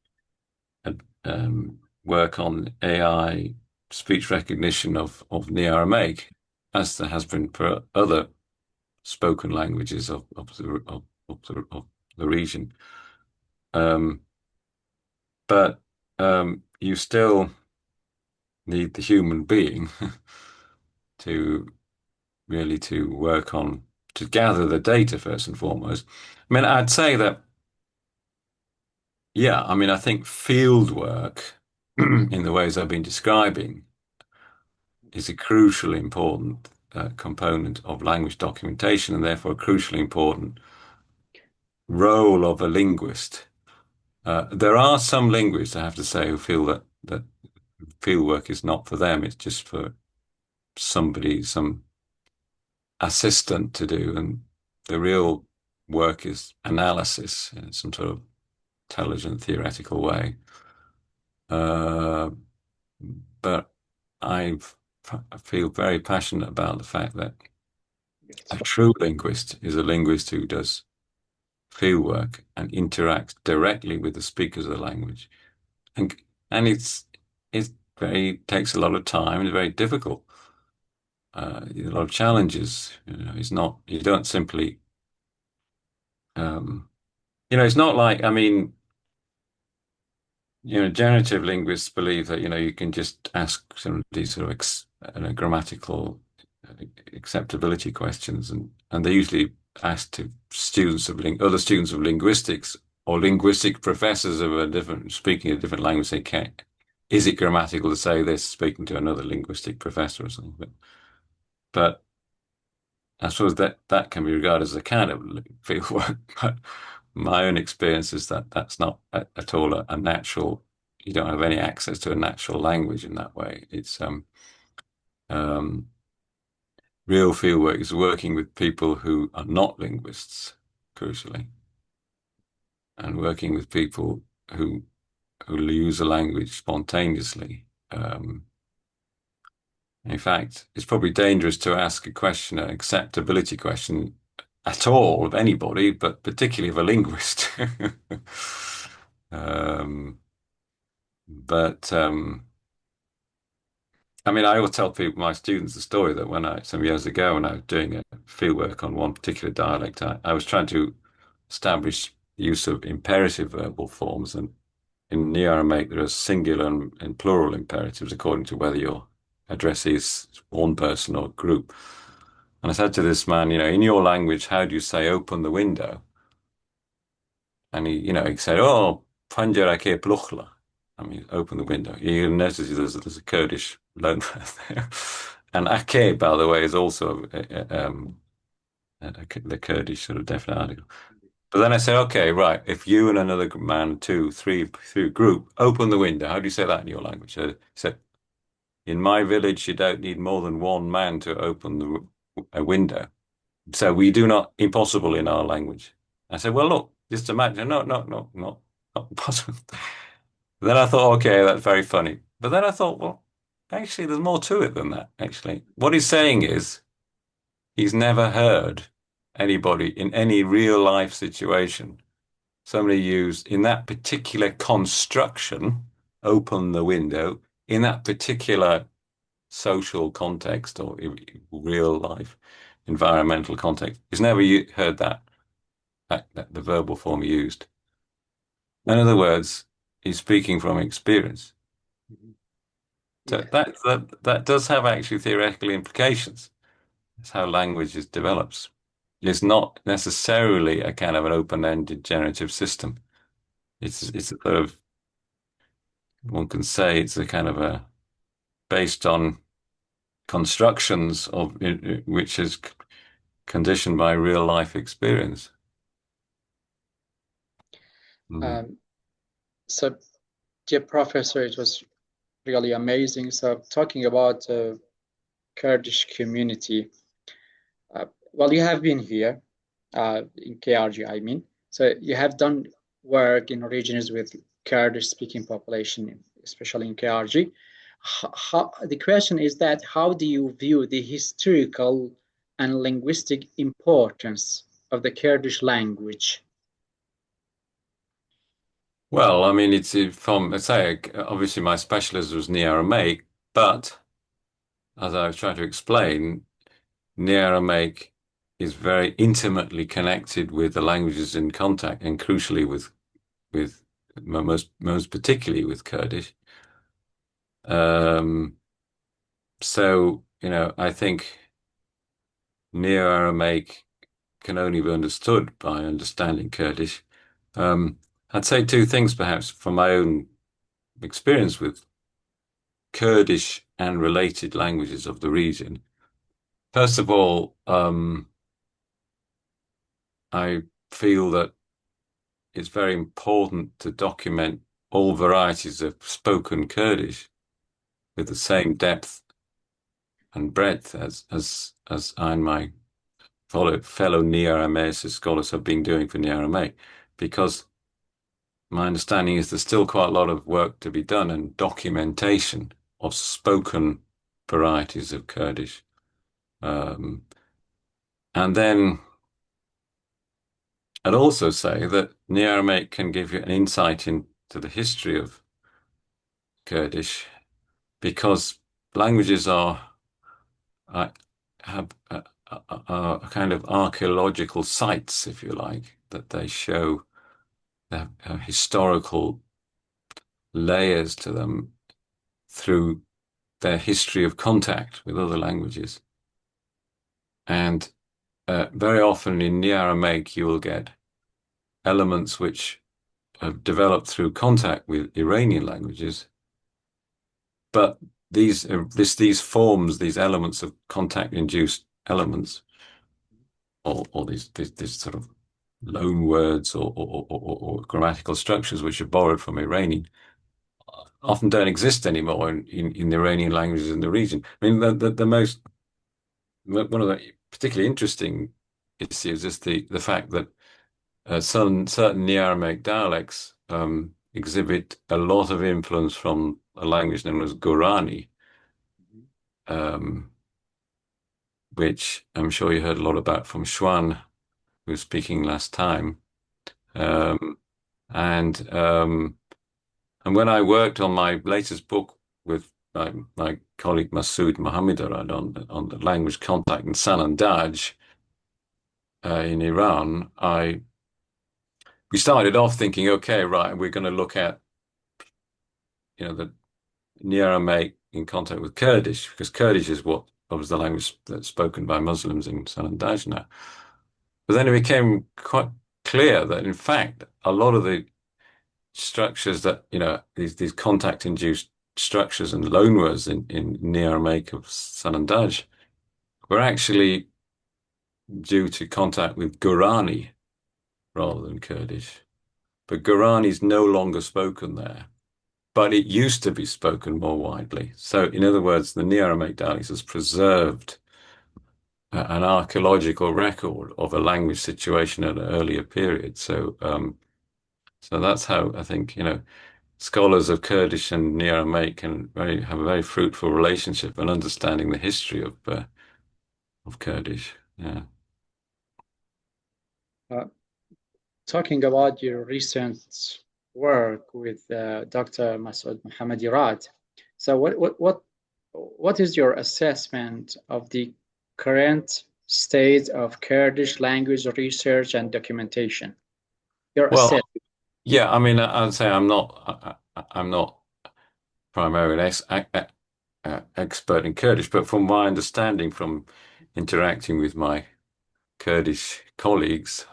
work on AI speech recognition of Neo-Aramaic. as there has been for other spoken languages of the region. Um, but you still need the human being to really to work on to gather the data first and foremost. I mean, I'd say that, yeah, I mean, I think field work in the ways I've been describing is a crucially important component of language documentation and therefore a crucially important role of a linguist. There are some linguists, I have to say, who feel that field work is not for them. It's just for somebody, some assistant to do. And the real work is analysis in some sort of intelligent theoretical way. Uh, but I feel very passionate about the fact that a true linguist is a linguist who does field work and interacts directly with the speakers of the language. And and it's very takes a lot of time and it's very difficult. A lot of challenges. It's not you don't simply um, it's not like I mean, generative linguists believe that, you can just ask some of these sort of grammatical acceptability questions, and they usually ask to other students of linguistics or linguistic professors of a different, speaking a different language, say, is it grammatical to say this, speaking to another linguistic professor or something? But I suppose that can be regarded as a kind of field work, but my own experience is that that's not at all a natural. You don't have any access to a natural language in that way. It's um, real field work is working with people who are not linguists, crucially, and working with people who use a language spontaneously. In fact, it's probably dangerous to ask a question, an acceptability question at all of anybody, but particularly of a linguist. Um, but I mean, I always tell people, my students, the story that some years ago, when I was doing a field work on one particular dialect, I was trying to establish the use of imperative verbal forms. And in Neo-Aramaic, there are singular and plural imperatives according to whether your addressee is one person or group. And I said to this man, in your language, how do you say open the window? And he said, oh, panjara ke pluchla. I mean, open the window. You notice there's a Kurdish loan there. And ake, by the way, is also the Kurdish sort of definite article. But then I said, okay, right, if you and another man, two, three group, open the window, how do you say that in your language? He said, in my village, you don't need more than one man to open a window. So we do not impossible in our language. I said, well, look, just imagine. No, no, no, no, not possible. Then I thought, okay, that's very funny. But then I thought, well, actually, there's more to it than that, actually. What he's saying is he's never heard anybody in any real life situation, somebody use in that particular construction, open the window, in that particular social context or real life environmental context. He's never heard that the verbal form used. In other words, he's speaking from experience. So Yeah. that does have actually theoretical implications. It's how language develops. It's not necessarily a kind of an open-ended generative system. It's a sort of one can say it's a kind of a based on constructions of which is conditioned by real life experience. Mm. Um, so, dear professor, it was really amazing. So, talking about Kurdish community, uh, well, you have been here in KRG, I mean. So, you have done work in regions with Kurdish-speaking population, especially in KRG. The question is that how do you view the historical and linguistic importance of the Kurdish language? Well, I mean, it's from, let's say, obviously my specialism was Neo-Aramaic, but as I was trying to explain, Neo-Aramaic is very intimately connected with the languages in contact, and crucially with most particularly with Kurdish. Um, so, I think Neo-Aramaic can only be understood by understanding Kurdish. Um, I'd say two things perhaps from my own experience with Kurdish and related languages of the region. First of all, I feel that it's very important to document all varieties of spoken Kurdish with the same depth and breadth as I and my fellow Neo-Aramaic scholars have been doing for Neo-Aramaic, because my understanding is there's still quite a lot of work to be done and documentation of spoken varieties of Kurdish. Um, and then I'd also say that Neo-Aramaic can give you an insight into the history of Kurdish, because languages uh, have kind of archaeological sites, if you like, that they show the historical layers to them through their history of contact with other languages. And very often in Neo-Aramaic, you will get elements which have developed through contact with Iranian languages, but these forms, these elements of contact-induced elements, or these sort of loan words or grammatical structures which are borrowed from Iranian, often don't exist anymore in the Iranian languages in the region. I mean, the most one of the particularly interesting issues is the fact that certain Neo-Aramaic dialects exhibit a lot of influence from a language known as Gorani, um, which I'm sure you heard a lot about from Schwan, who was speaking last time. Um, and and when I worked on my latest book with my colleague Masood Mohammedarad on the language contact in Sanandaj in Iran, we started off thinking, okay, right, we're going to look at the Neo-Aramaic in contact with Kurdish, because Kurdish is what was the language that's spoken by Muslims in Sanandaj now. But then it became quite clear that, in fact, a lot of the structures that, these contact-induced structures and loanwords in Neo-Aramaic of Sanandaj were actually due to contact with Gorani rather than Kurdish. But Gorani is no longer spoken there, but it used to be spoken more widely. So, in other words, the Neo-Aramaic dialects has preserved an archaeological record of a language situation at an earlier period. So that's how I think, scholars of Kurdish and Neo-Aramaic can have a very fruitful relationship and understanding the history of Kurdish. Yeah. Uh, Talking about your recent work with Dr. Masoud Mohammedirad, so what is your assessment of the current state of Kurdish language research and documentation? Your Well, assessment. yeah, I mean, I'd say I'm not primarily expert in Kurdish, but from my understanding from interacting with my Kurdish colleagues,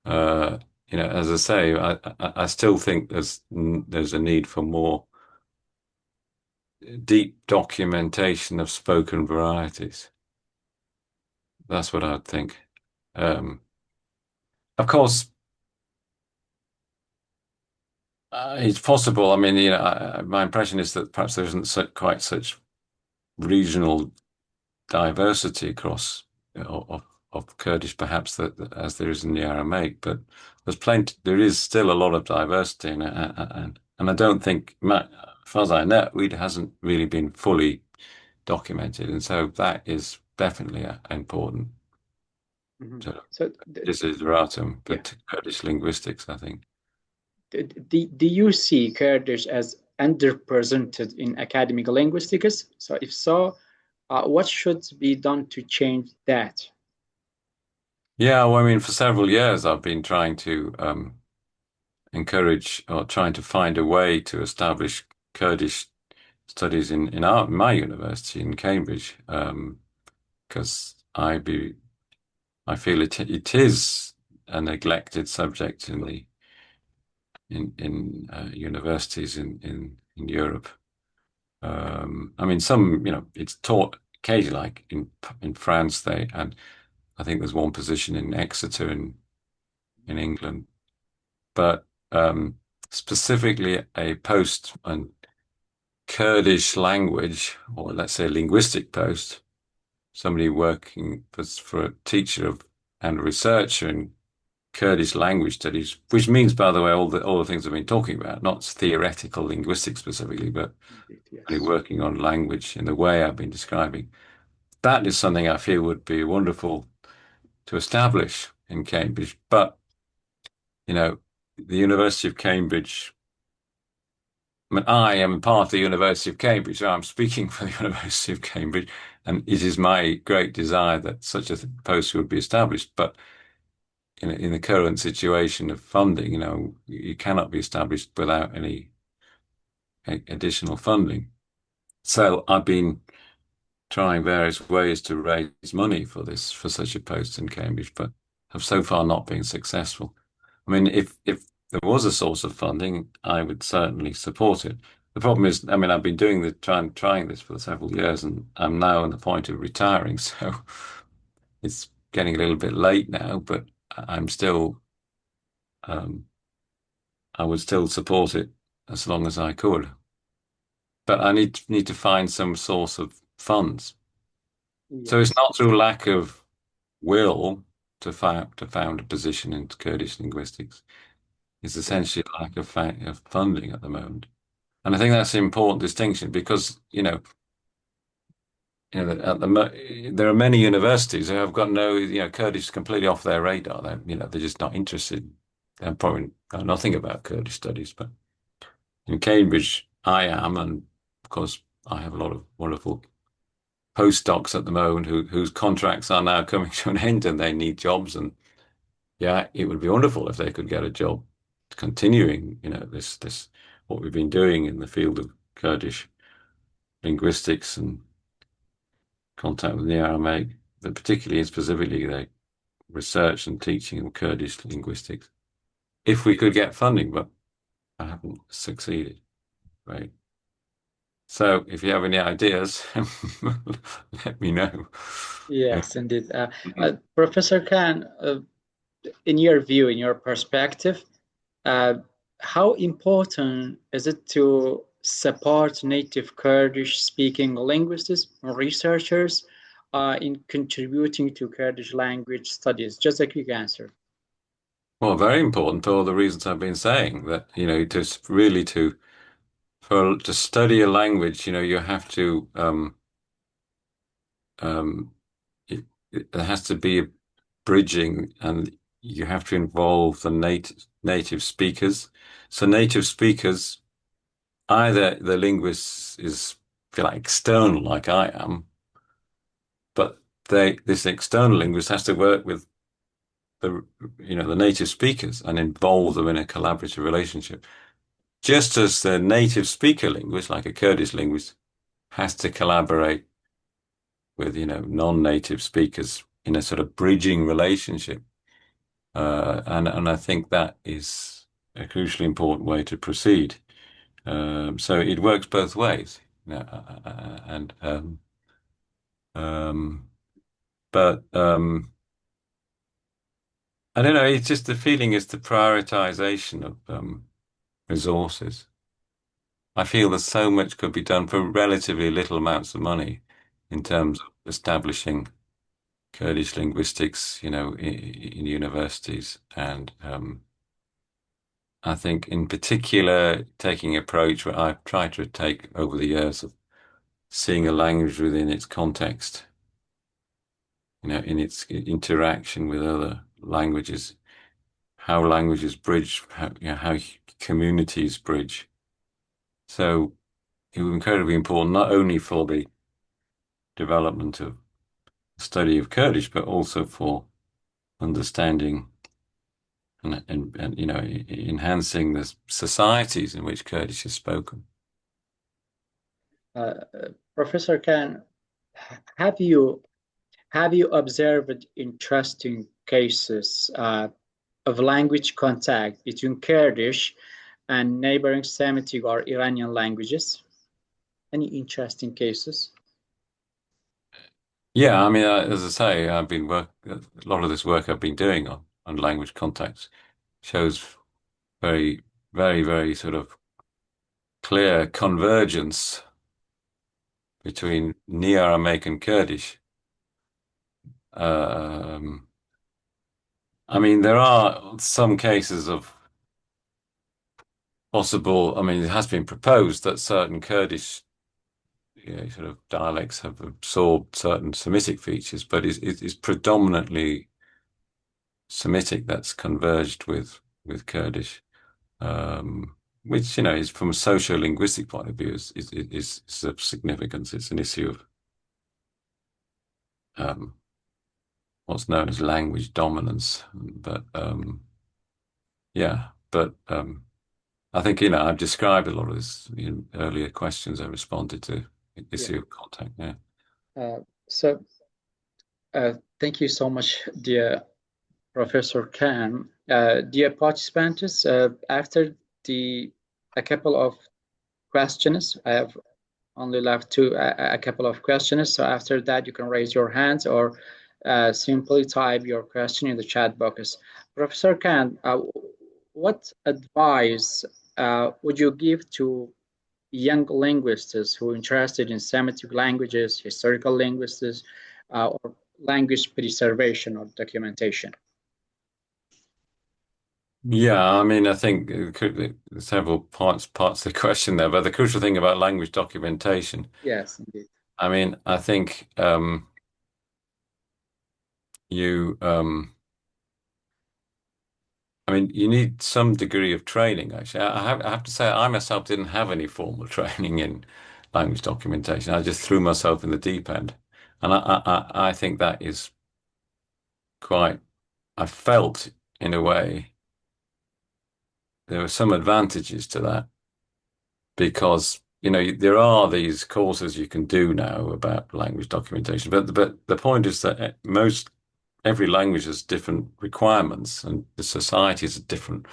uh, as I say, I still think there's a need for more deep documentation of spoken varieties. That's what I'd think. Um, of course, it's possible. I mean, my impression is that perhaps there isn't quite such regional diversity across of Kurdish, perhaps as there is in the Aramaic, but there is still a lot of diversity, and I don't think, as far as I know, it hasn't really been fully documented, and so that is definitely important. Mhm. So So, this is Ratum, yeah, but Kurdish linguistics, I think. do you see Kurdish as underrepresented in academic linguistics? So, if so, What should be done to change that? Yeah, well, I mean, for several years I've been trying to encourage or trying to find a way to establish Kurdish studies in my university in Cambridge, because I feel it is a neglected subject in the in universities in Europe. I mean, it's taught occasionally, like in France, and I think there's one position in Exeter in England, but specifically a post on Kurdish language, or let's say linguistic post, somebody working for a teacher and a researcher in Kurdish language studies, which means, by the way, all the things I've been talking about, not theoretical linguistics specifically, but Indeed, really yes. working on language in the way I've been describing. That is something I feel would be wonderful to establish in Cambridge. But, you know, the University of Cambridge, I mean, I am part of the University of Cambridge, so I'm speaking for the University of Cambridge, and it is my great desire that such a post would be established. But in the current situation of funding, you cannot be established without any additional funding. So I've been trying various ways to raise money for such a post in Cambridge, but have so far not been successful. I mean, if there was a source of funding, I would certainly support it. The problem is, I mean, I've been doing trying this for several years, and I'm now on the point of retiring, so it's getting a little bit late now, but I'm still um, I would still support it as long as I could. But I need to find some source of funds. So it's Yes, not through lack of will to found a position in Kurdish linguistics. It's yeah, essentially a lack of funding at the moment. And I think that's an important distinction because, there are many universities who have got no, Kurdish is completely off their radar. They're just not interested. They probably know nothing about Kurdish studies, but in Cambridge, I am, and of course, I have a lot of wonderful postdocs at the moment whose contracts are now coming to an end and they need jobs. And yeah, it would be wonderful if they could get a job continuing, this what we've been doing in the field of Kurdish linguistics and contact with Neo-Aramaic, but particularly and specifically the research and teaching of Kurdish linguistics. If we could get funding, but I haven't succeeded. Right. So if you have any ideas, let me know. Yeah. yes, indeed. Professor Khan, in your view, in your perspective, uh, how important is it to support native Kurdish speaking linguists and researchers in contributing to Kurdish language studies? Just a quick answer. Well, very important for all the reasons I've been saying that, really to study a language, you have to um there has to be a bridging and you have to involve the native speakers. So native speakers, either the linguist is, if you like, external like I am, but this external linguist has to work with the the native speakers and involve them in a collaborative relationship. Just as the native speaker linguist, like a Kurdish linguist, has to collaborate with, non-native speakers in a sort of bridging relationship. And I think that is a crucially important way to proceed. So it works both ways. And um, but I don't know. It's just the feeling is the prioritization of resources. I feel that so much could be done for relatively little amounts of money in terms of establishing Kurdish linguistics, in universities. And I think in particular, taking an approach where I've tried to take over the years of seeing a language within its context, in its interaction with other languages, how languages bridge, how communities bridge. So it was incredibly important, not only for the development of study of Kurdish, but also for understanding and enhancing the societies in which Kurdish is spoken. Uh, Professor Khan, have you have you observed interesting cases of language contact between Kurdish and neighboring Semitic or Iranian languages? Any interesting cases? Yeah, I mean, as I say, a lot of this work I've been doing on language contacts shows very, very, very sort of clear convergence between Neo-Aramaic and Kurdish. Um, I mean, there are some cases of possible, I mean, it has been proposed that certain Kurdish sort of dialects have absorbed certain Semitic features, but it's predominantly Semitic that's converged with Kurdish, which is from a socio-linguistic point of view is of significance. It's an issue of um, what's known as language dominance, but yeah, but I think I've described a lot of this in earlier questions I responded to the Yeah. issue of contact. Yeah. Uh, so, thank you so much, dear Professor Khan. Dear participants, after the a couple of questions, I have only left a couple of questions. So after that, you can raise your hands or simply type your question in the chat box. Professor Khan, what advice would you give to young linguists who are interested in Semitic languages, historical linguistics, or language preservation or documentation? Yeah, I mean, I think several parts of the question there, but the crucial thing about language documentation, Yes, indeed. I mean, I think you I mean, you need some degree of training, actually. I have to say, I myself didn't have any formal training in language documentation. I just threw myself in the deep end. And I think that is quite, I felt in a way there were some advantages to that because, there are these courses you can do now about language documentation. But the point is that every language has different requirements and the societies are different.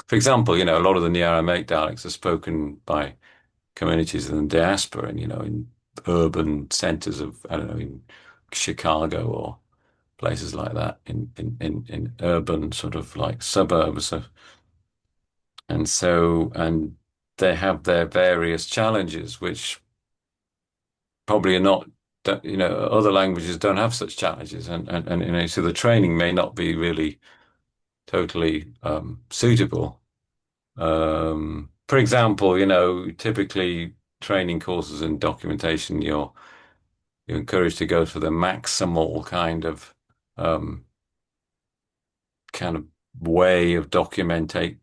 For example, a lot of the Neo-Aramaic dialects are spoken by communities in the diaspora and, in urban centers of, I don't know, in Chicago or places like that, in urban sort of like suburbs. And they have their various challenges, which probably are not, other languages don't have such challenges. And so the training may not be really totally suitable. For example, typically training courses and documentation, you're encouraged to go for the maximal um, kind of way of documenting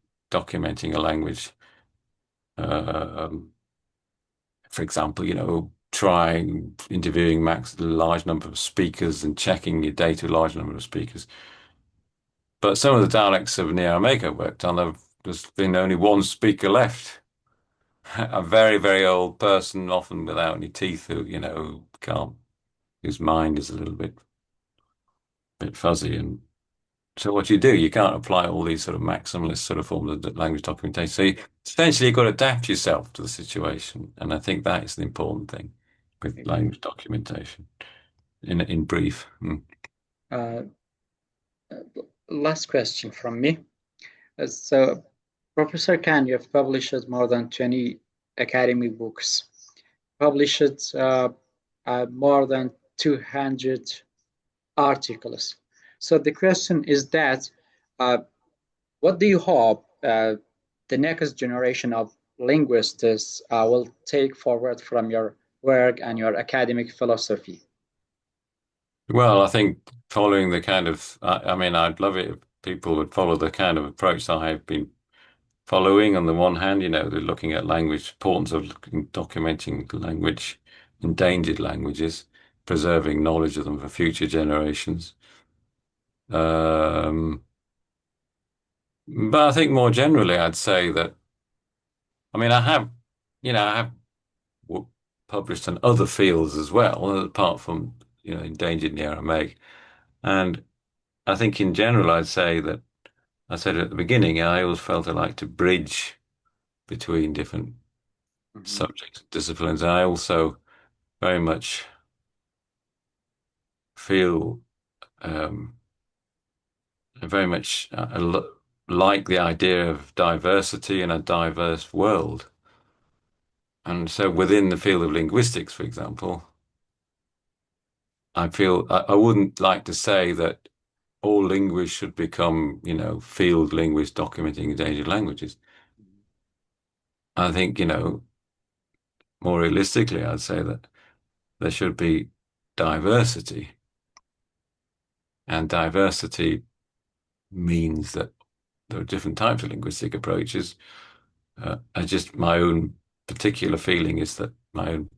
a language. Um, for example, trying interviewing a large number of speakers and checking your data with a large number of speakers. But some of the dialects of Neo-Aramaic I worked on, there's been only one speaker left. A very, very old person, often without any teeth, who, can't, whose mind is a little bit fuzzy. And so what you do, you can't apply all these sort of maximalist sort of forms of language documentation. So essentially, you've got to adapt yourself to the situation. And I think that is the important thing with Okay. language documentation, in brief. Mm. Uh, Last question from me. So, Professor Khan, you have published more than 20 academic books, published more than 200 articles. So the question is that, uh, what do you hope the next generation of linguists will take forward from your work and your academic philosophy? Well, I think following the kind of, I mean, I'd love it if people would follow the kind of approach that I've been following. On the one hand, they're looking at language, importance of documenting language, endangered languages. preserving knowledge of them for future generations. Um, but I think more generally, I'd say that, I mean, I have published in other fields as well, apart from, endangered Neo-Aramaic. And I think in general, I'd say that I said at the beginning, I always felt I like to bridge between different Mhm. subjects and disciplines. I also very much feel um, very much like the idea of diversity in a diverse world. And so within the field of linguistics, for example, I feel I wouldn't like to say that all linguists should become, field linguists documenting endangered languages. I think, more realistically, I'd say that there should be diversity. And diversity means that there are different types of linguistic approaches. I just, my own particular feeling is that my own,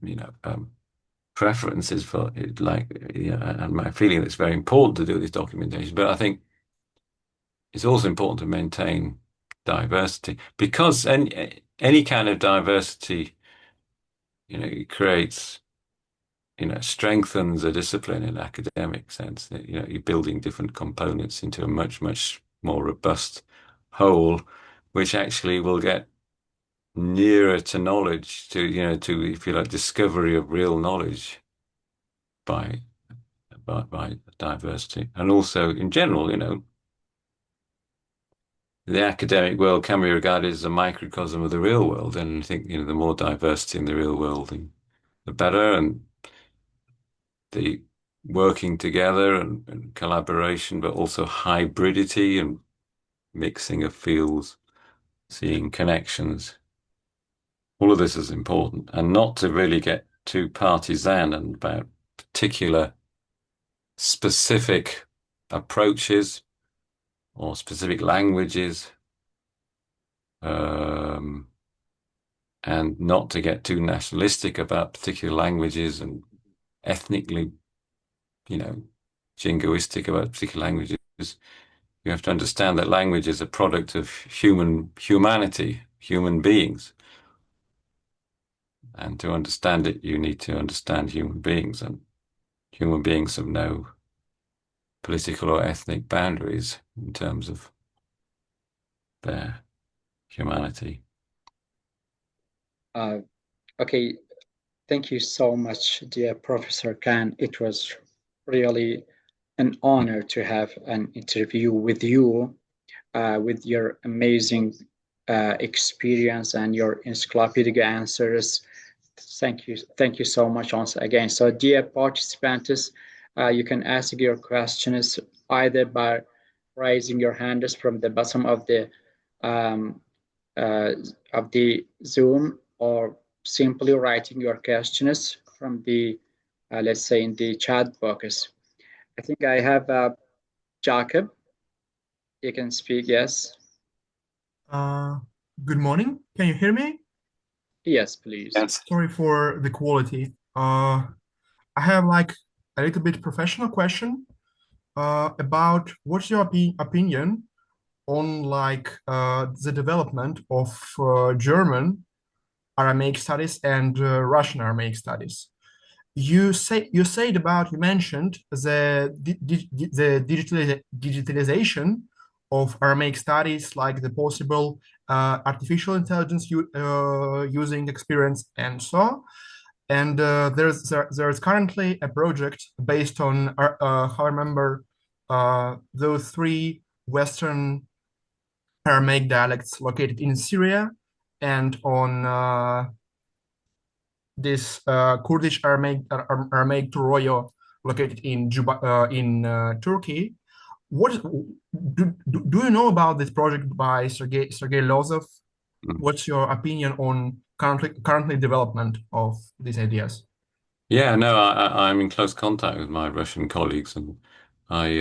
you know, um, preference is for it, like, and my feeling that it's very important to do this documentation. But I think it's also important to maintain diversity because any kind of diversity, it creates, strengthens a discipline in an academic sense. That, you're building different components into a much, much more robust whole, which actually will get nearer to knowledge, to, if you like, discovery of real knowledge by by diversity. And also in general, the academic world can be regarded as a microcosm of the real world. And I think, the more diversity in the real world, the better. And the working together and collaboration, but also hybridity and mixing of fields, seeing connections. All of this is important, and not to really get too partisan and about particular specific approaches or specific languages, um, and not to get too nationalistic about particular languages and ethnically, you know, jingoistic about particular languages. You have to understand that language is a product of humanity, human beings. And to understand it, you need to understand human beings. And human beings have no political or ethnic boundaries in terms of their humanity. Uh, okay, thank you so much, dear Professor Khan. It was really an honor to have an interview with you, with your amazing experience and your encyclopedic answers. Thank you so much once again. So, dear participants, you can ask your questions either by raising your hands from the bottom um, uh, of the Zoom, or simply writing your questions from the, let's say, in the chat box. I think I have Jacob. You can speak. Yes. Uh, Good morning. Can you hear me? Yes, please. Yes. Sorry for the quality. I have like a little bit professional question about what's your opinion on like the development of German Aramaic studies and Russian Aramaic studies. You mentioned the digitalization of Aramaic studies, like the possible artificial intelligence using experience and so on. And there's currently a project based on how I remember those three Western Aramaic dialects located in Syria and on this Kurdish Aramaic Turoyo located in Juba, in Turkey. Do you know about this project by Sergei Lozov? What's your opinion on currently development of these ideas? Yeah, no, I'm in close contact with my Russian colleagues, and I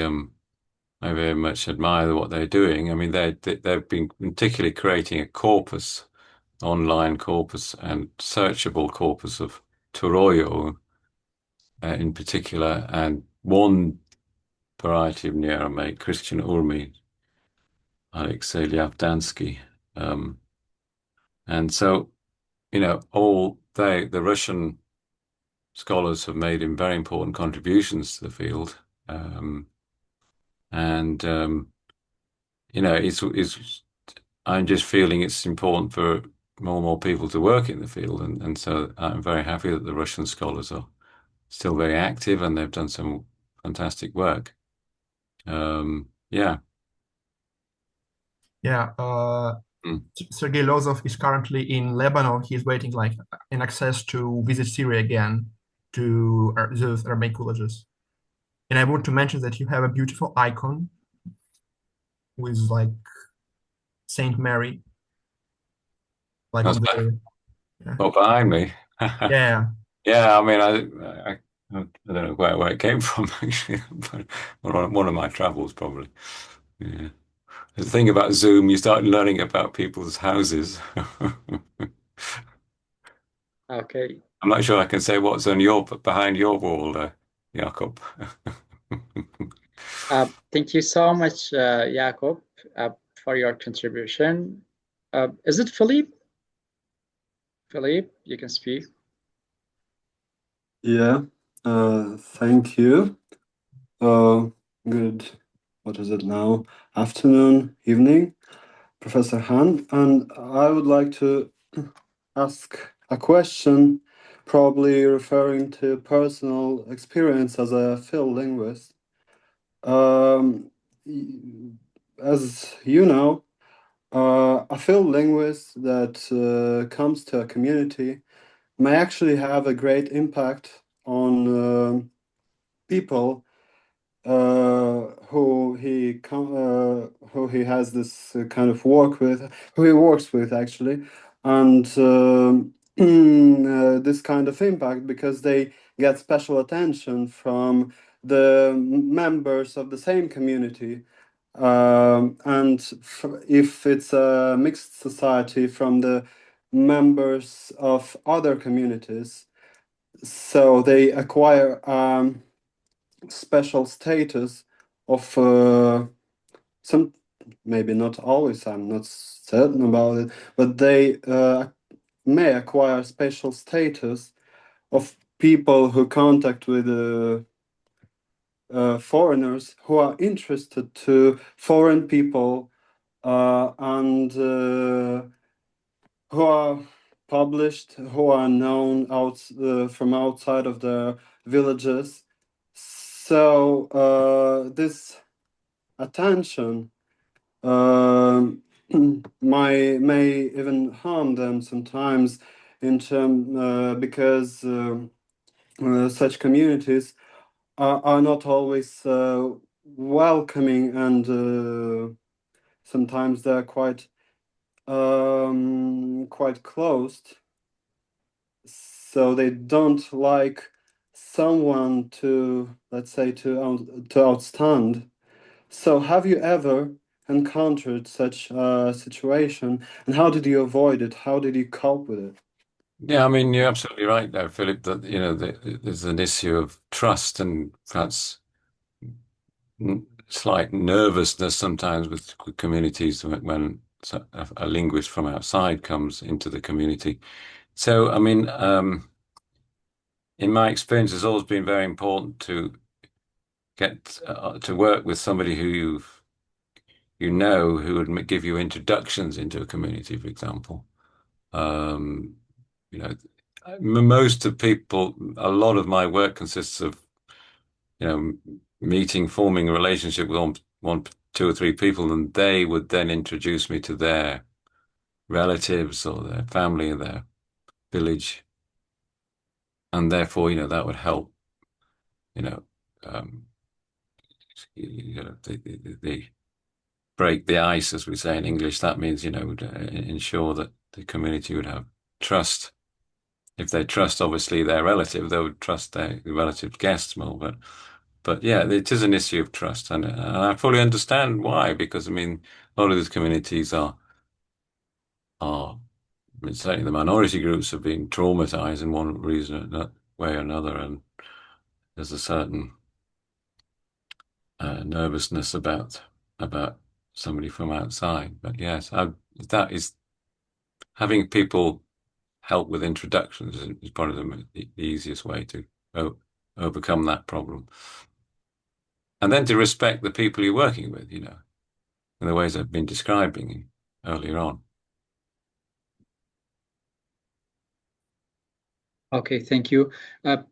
very much admire what they're doing. I mean, they've been particularly creating a corpus, online corpus and searchable corpus of Turoyo, in particular, and one variety of Neo-Aramaic, Christian Urmi, Alexei Lyavdansky. Um, and so, all the Russian scholars have made very important contributions to the field. Um, and it's I'm just feeling it's important for more and more people to work in the field, and so I'm very happy that the Russian scholars are still very active and they've done some fantastic work. Yeah. Yeah, Mm. Sergei Lozov is currently in Lebanon. He's waiting like an access to visit Syria again to those Aramaic villages. And I want to mention that you have a beautiful icon with like Saint Mary, like That's on the yeah. behind me. Yeah. Yeah, I mean, I don't know where it came from actually, but one of my travels probably. Yeah. The thing about Zoom, you start learning about people's houses. Okay. I'm not sure I can say what's on your behind your wall, Jakob. Thank you so much, Jakob, for your contribution. Is it Philippe? Philippe, you can speak. Yeah, thank you. Good, what is it now? Afternoon, evening, Professor Han. And I would like to ask a question, probably referring to personal experience as a field linguist. As you know, a field linguist that comes to a community may actually have a great impact on people who he has this kind of work with, who he works with actually, and this kind of impact because they get special attention from the members of the same community. And if it's a mixed society, from the members of other communities, so they acquire special status of some, maybe not always, I'm not certain about it, but they may acquire special status of people who contact with foreigners who are interested to foreign people and who are published, who are known from outside of the villages. So this attention may even harm them sometimes because such communities are not always welcoming, and sometimes they're quite closed, so they don't like someone to, let's say, to outstand. So have you ever encountered such a situation, and how did you avoid it? How did you cope with it? Yeah, I mean, you're absolutely right there, Philip, that, there's an issue of trust and perhaps slight nervousness sometimes with communities when a linguist from outside comes into the community. So, I mean, in my experience, it's always been very important to get to work with somebody who would give you introductions into a community, for example. Um, you know, most of people, a lot of my work consists of, forming a relationship with one, two or three people, and they would then introduce me to their relatives or their family or their village. And therefore, that would help, you know, um, the break the ice, as we say in English. That means, ensure that the community would have trust. If they trust, obviously, their relative, they would trust their relative guests more. But yeah, it is an issue of trust, and I fully understand why. Because I mean, a lot of these communities are I mean, certainly the minority groups have been traumatized in one reason, way or another, and there's a certain nervousness about somebody from outside. But yes, that is having people help with introductions is probably the easiest way to overcome that problem. And then to respect the people you're working with, in the ways I've been describing earlier on. Okay, thank you.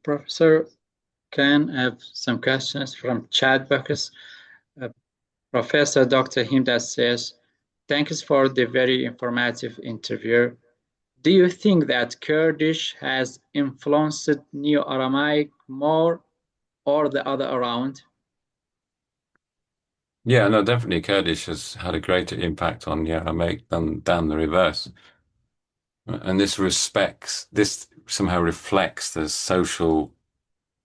Professor Khan, I have some questions from chat box. Professor Dr. Himdat says, thanks for the very informative interview. Do you think that Kurdish has influenced Neo-Aramaic more or the other around? Yeah, no, definitely Kurdish has had a greater impact on Neo-Aramaic than the reverse. And this somehow reflects the social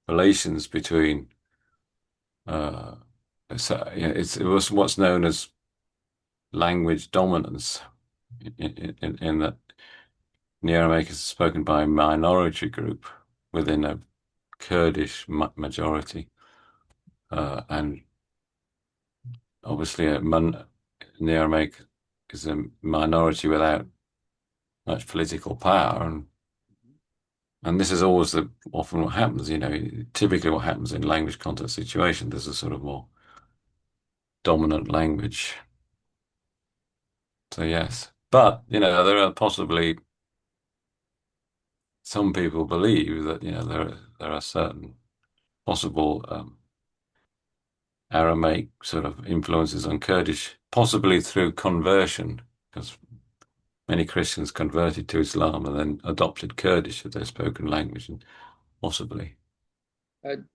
relations between it was what's known as language dominance in that Neo-Aramaic is spoken by a minority group within a Kurdish majority, and obviously Neo-Aramaic is a minority without much political power, and this is always often what happens. Typically what happens in language context situation. There's a sort of more dominant language. So yes, but there are possibly some people believe that there are certain possible Aramaic sort of influences on Kurdish, possibly through conversion, because many Christians converted to Islam and then adopted Kurdish as their spoken language, and possibly.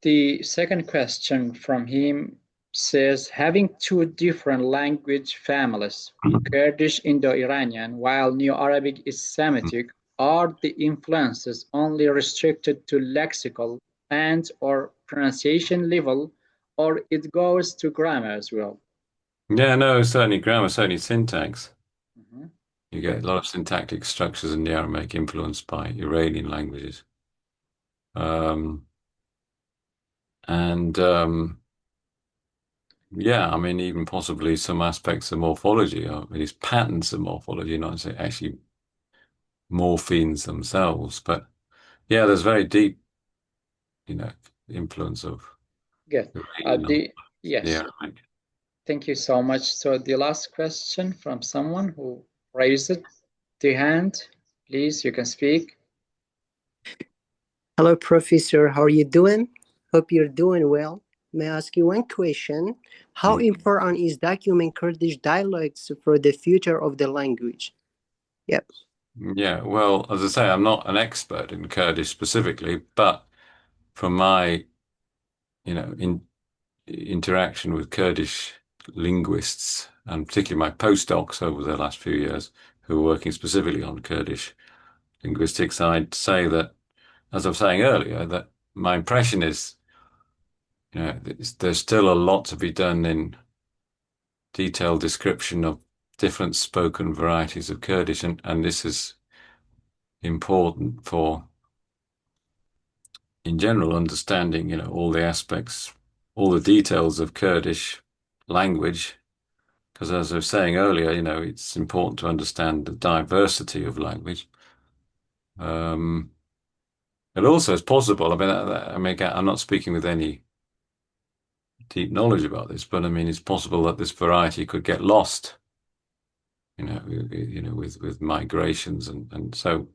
The second question from him says, having two different language families, Kurdish Indo-Iranian, while Neo-Arabic is Semitic, are the influences only restricted to lexical and or pronunciation level, or it goes to grammar as well? Yeah, no, certainly grammar, certainly syntax. Mm-hmm. You get a lot of syntactic structures in the Aramaic influenced by Iranian languages. And yeah, I mean, even possibly some aspects of morphology, or at least patterns of morphology, not actually morphemes themselves. But yeah, there's very deep, influence of Good. Iranian Yes, Aramaic. thank you so much. So the last question from someone who raised the hand. Please, you can speak. Hello, Professor. How are you doing? Hope you're doing well. May I ask you one question? How important is documenting Kurdish dialects for the future of the language? Yep. Yeah, well, as I say, I'm not an expert in Kurdish specifically, but from my, interaction with Kurdish linguists, and particularly my postdocs over the last few years who are working specifically on Kurdish linguistics, I'd say that, as I was saying earlier, that my impression is, there's still a lot to be done in detailed description of different spoken varieties of Kurdish, and this is important for, in general, understanding, all the aspects, all the details of Kurdish language. Because as I was saying earlier, it's important to understand the diversity of language. It also is possible. Again, I'm not speaking with any deep knowledge about this, but I mean, it's possible that this variety could get lost, with migrations, and so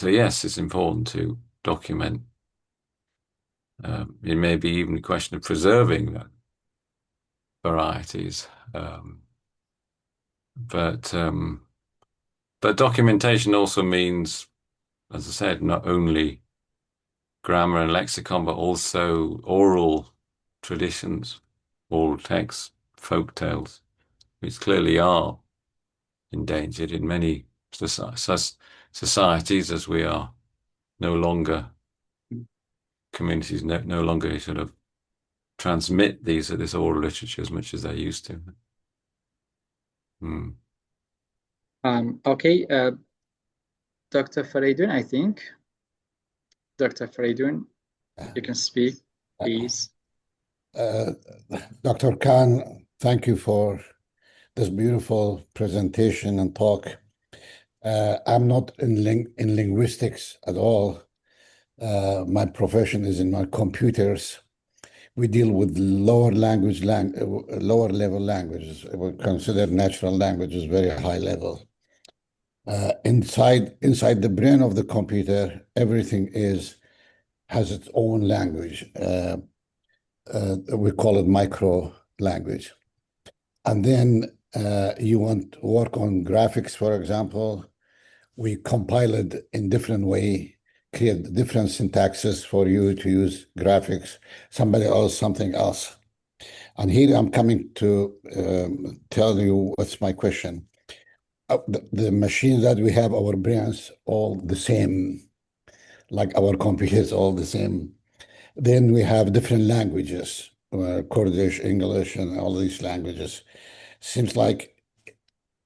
yes, it's important to document. It may be even a question of preserving varieties, but documentation also means, as I said, not only grammar and lexicon, but also oral traditions, oral texts, folk tales, which clearly are endangered in many societies, as we are no longer, communities no longer sort of transmit this oral literature as much as they used to. Okay, Dr. Faridun, I think. Dr. Faridun, You can speak, please. Dr. Khan, thank you for this beautiful presentation and talk. I'm not in linguistics at all. My profession is in my computers. We deal with lower level languages. We consider natural languages very high level. Inside the brain of the computer, everything has its own language. We call it micro language. And then you want to work on graphics, for example. We compile it in different way, create different syntaxes for you to use graphics, somebody else, something else. And here I'm coming to tell you what's my question. The machines that we have, our brains, all the same, like our computers, all the same. Then we have different languages, Kurdish, English, and all these languages. Seems like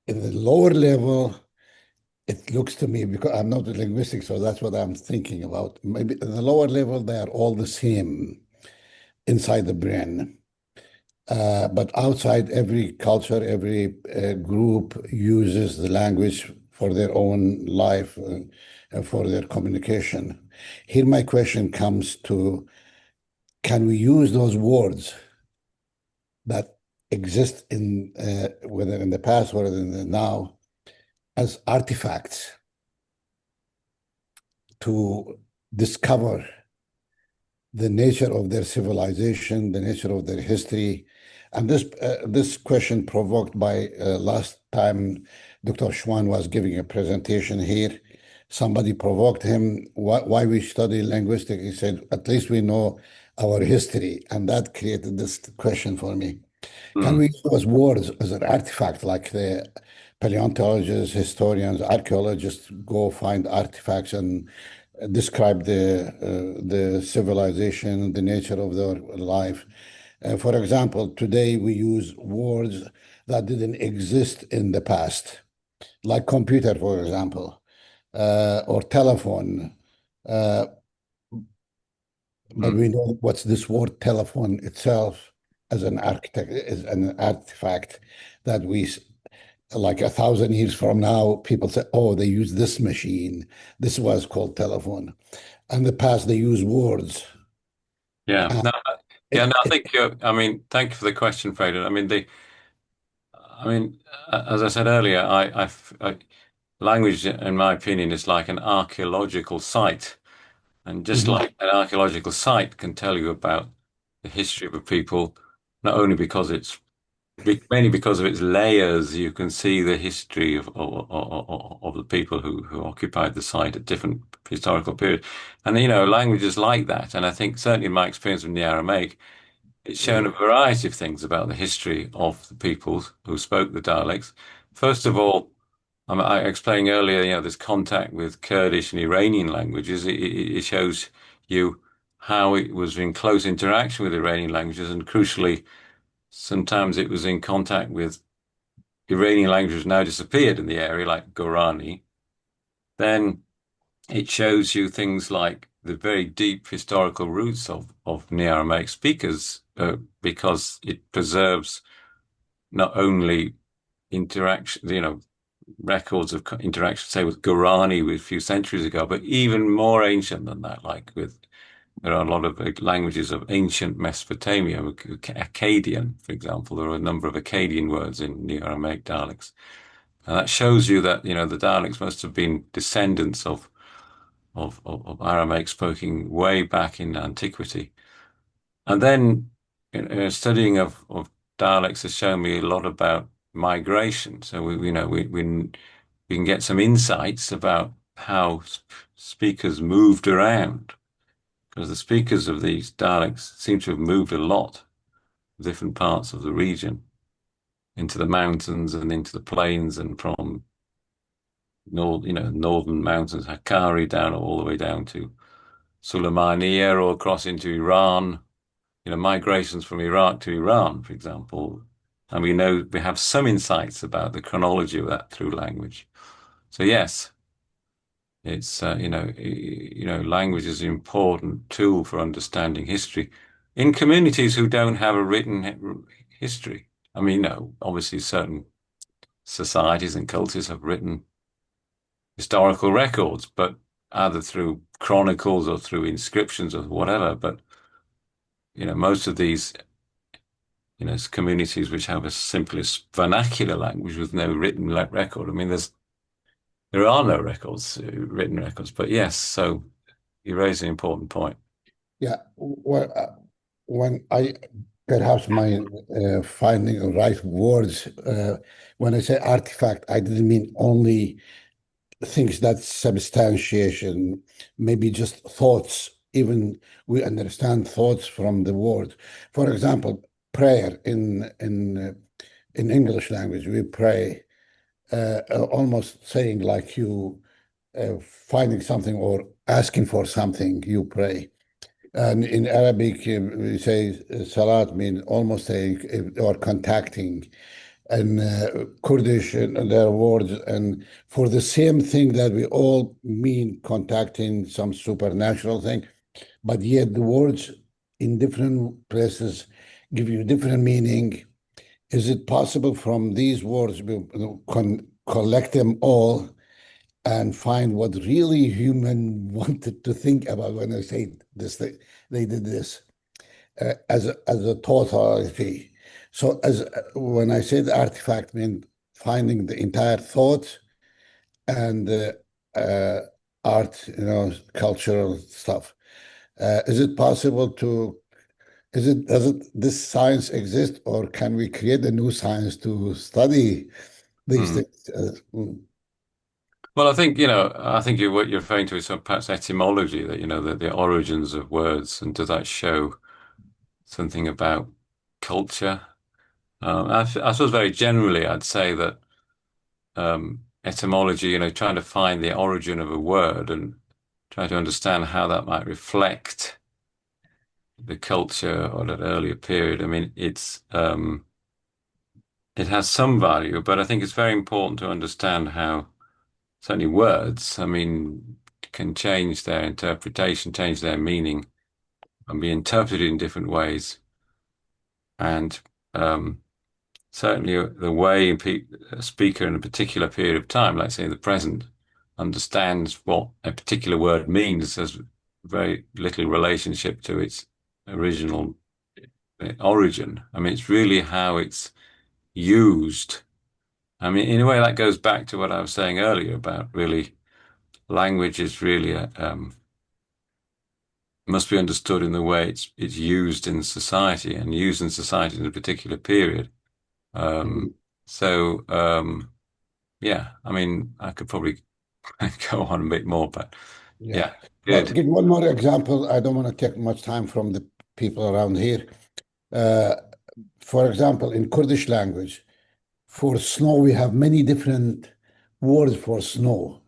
in the lower level, it looks to me, because I'm not a linguistic, so that's what I'm thinking about. Maybe at the lower level, they are all the same inside the brain. But outside, every culture, every group uses the language for their own life and for their communication. Here, my question comes to, can we use those words that exist in whether in the past or in the now as artifacts to discover the nature of their civilization, the nature of their history? And this question provoked by last time Dr. Schwan was giving a presentation here. Somebody provoked him, why we study linguistics. He said, at least we know our history. And that created this question for me. Can we use those words as an artifact, like the paleontologists, historians, archaeologists go find artifacts and describe the civilization, the nature of their life? For example, today we use words that didn't exist in the past, like computer, for example, or telephone. But we know what's this word telephone itself as an artifact that we, like 1,000 years from now, people say, oh, they use this machine. This was called telephone. In the past, they use words. Yeah. I think thank you for the question, Fredo. As I said earlier, language, in my opinion, is like an archaeological site. And just like an archaeological site can tell you about the history of a people, not only mainly because of its layers, you can see the history of the people who occupied the site at different historical periods. And, language is like that. And I think certainly in my experience with Neo-Aramaic, it's shown a variety of things about the history of the peoples who spoke the dialects. First of all, I explained earlier, this contact with Kurdish and Iranian languages. It shows you how it was in close interaction with Iranian languages, and crucially, sometimes it was in contact with Iranian languages now disappeared in the area, like Gorani. Then it shows you things like the very deep historical roots of Neo-Aramaic speakers, because it preserves not only interaction, records of interaction, say with Gorani a few centuries ago, but even more ancient than that, there are a lot of languages of ancient Mesopotamia, Akkadian, for example. There are a number of Akkadian words in Neo-Aramaic dialects. And that shows you that, the dialects must have been descendants of Aramaic spoken way back in antiquity. And then studying of dialects has shown me a lot about migration. So we can get some insights about how speakers moved around, because the speakers of these dialects seem to have moved a lot, different parts of the region, into the mountains and into the plains, and from northern mountains, Hakkari, down all the way down to Sulaymaniyah, or across into Iran. Migrations from Iraq to Iran, for example. And we have some insights about the chronology of that through language. So yes, It's language is an important tool for understanding history in communities who don't have a written history. I mean, obviously certain societies and cultures have written historical records, but either through chronicles or through inscriptions or whatever. But most of these communities which have a simplest vernacular language with no written record. I mean, there are no records, written records. But yes, so you raise an important point. Yeah, well, when I perhaps my finding the right words, when I say artifact, I didn't mean only things that substantiation, maybe just thoughts. Even we understand thoughts from the word. For example, prayer in English language, we pray, almost saying like you finding something or asking for something, you pray. And in Arabic, we say salat mean almost saying or contacting, and Kurdish and their words, and for the same thing that we all mean contacting some supernatural thing, but yet the words in different places give you different meaning. Is it possible from these words we collect them all and find what really human wanted to think about when they say this thing, they did this as a totality. So as when I say the artifact, I mean finding the entire thought and uh, art, cultural stuff. Is it possible to? Does it this science exist, or can we create a new science to study these things? Well, I think what you're referring to is perhaps etymology, that, the origins of words, and does that show something about culture? I suppose very generally, I'd say that etymology, trying to find the origin of a word and try to understand how that might reflect the culture or that earlier period. I mean, it has some value, but I think it's very important to understand how certainly words, I mean, can change their interpretation, change their meaning, and be interpreted in different ways. And certainly the way a speaker in a particular period of time, let's say the present, understands what a particular word means has very little relationship to its original origin. I mean, it's really how it's used. I mean, in a way, that goes back to what I was saying earlier about really language is really must be understood in the way it's used in society and used in society in a particular period. Um, so yeah, I mean, I could probably go on a bit more, but Yeah. yeah, Well, good. give one more example. I don't want to take much time from the people around here. Uh, for example, in Kurdish language, for snow, we have many different words for snow.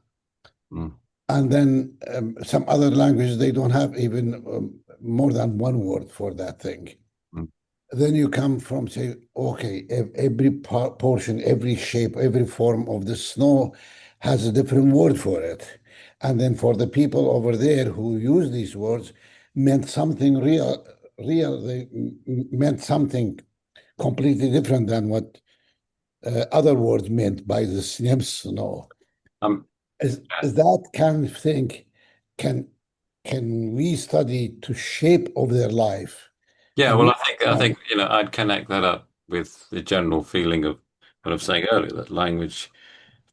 Mm, And then some other languages, they don't have even more than one word for that thing. mm, Then you come from say, okay, every portion, every shape, every form of the snow has a different word for it. And then for the people over there who use these words, meant something real. They meant something completely different than what other words meant by the same snow. um, Is that kind of thing can can we study to shape of their life? yeah, Can well, we I think I'd connect that up with the general feeling of what I was saying earlier, that language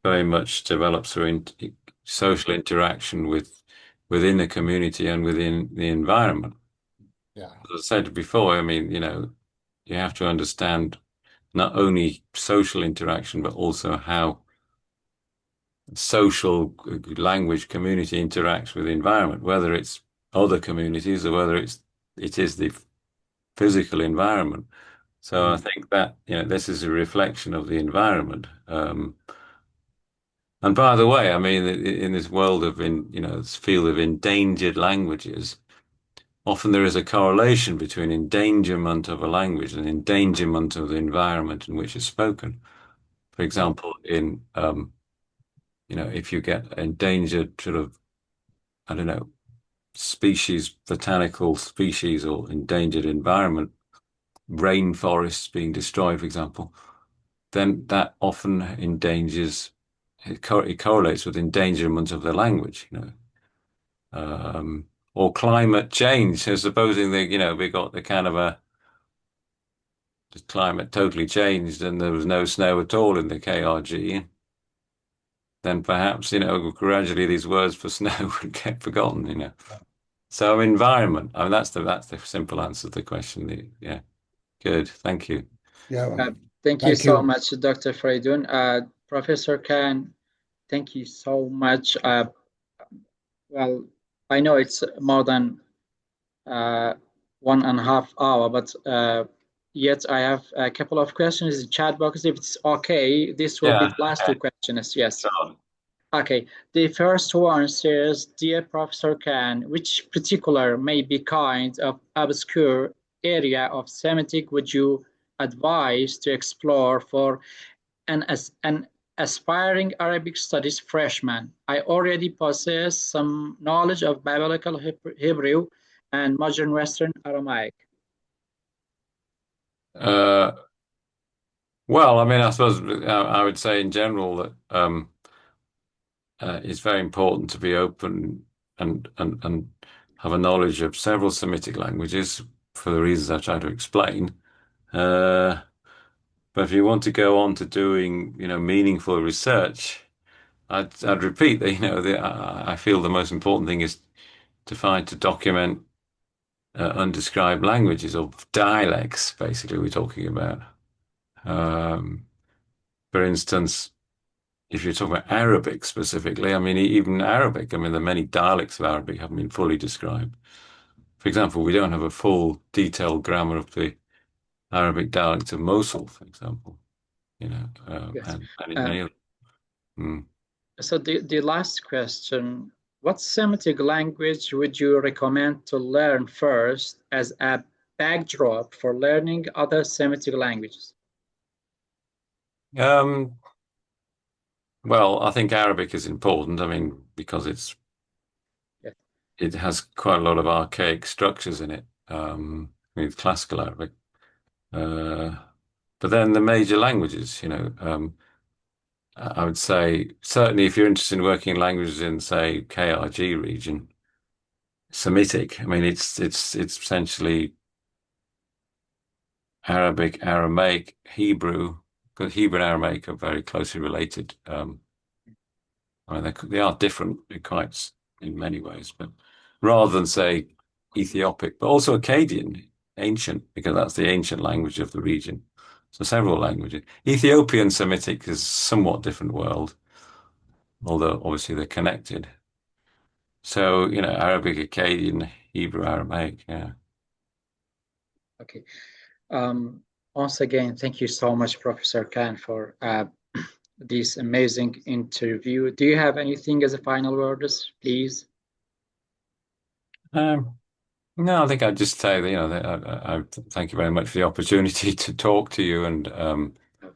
very much develops through social interaction within the community and within the environment. yeah. As I said before, I mean, you have to understand not only social interaction, but also how social language community interacts with the environment, whether it's other communities or whether it is the physical environment. So I think that, this is a reflection of the environment. And by the way, I mean, in this world of, this field of endangered languages, often there is a correlation between endangerment of a language and endangerment of the environment in which it's spoken. For example, in if you get endangered sort of, I don't know, species, botanical species or endangered environment, rainforests being destroyed, for example, then that often endangers, it correlates with endangerment of the language, or climate change. So supposing that, we got the kind of the climate totally changed and there was no snow at all in the KRG, then perhaps, gradually these words for snow would get forgotten. So environment, I mean, that's the simple answer to the question. Yeah. Good. Thank you. Yeah. Thank you so much, Dr. Faridun. Professor Khan, thank you so much. Well, I know it's more than 1.5 hours, but yet I have a couple of questions in the chat box. If it's okay, this will be the last two questions. Yes. Okay. The first one says, Dear Professor Khan, which particular, maybe kind of obscure area of Semitic would you advise to explore for an aspiring Arabic studies freshman? I already possess some knowledge of Biblical Hebrew and modern Western Aramaic. Well, I mean, I suppose I would say in general that it's very important to be open and have a knowledge of several Semitic languages for the reasons I try to explain. But if you want to go on to doing, meaningful research, I'd repeat that, I feel the most important thing is to document undescribed languages or dialects, basically, we're talking about. For instance, if you're talking about Arabic specifically, I mean, even Arabic, I mean, there are many dialects of Arabic haven't been fully described. For example, we don't have a full detailed grammar of the Arabic dialect of Mosul, for example, Yes. and many others. So the last question, what Semitic language would you recommend to learn first as a backdrop for learning other Semitic languages? Well, I think Arabic is important. I mean, because it has quite a lot of archaic structures in it, with classical Arabic. But then the major languages, I would say certainly if you're interested in working in languages in, say, KRG region, Semitic. I mean, it's essentially Arabic, Aramaic, Hebrew, because Hebrew and Aramaic are very closely related. I mean, they are different quite in many ways, but rather than say Ethiopic, but also Akkadian, ancient, because that's the ancient language of the region. So several languages. Ethiopian Semitic is a somewhat different world, although obviously they're connected. So, Arabic, Akkadian, Hebrew, Aramaic, yeah. Okay. Once again, thank you so much, Professor Khan, for this amazing interview. Do you have anything as a final words, please? No, I think I'd just say that, I thank you very much for the opportunity to talk to you, and it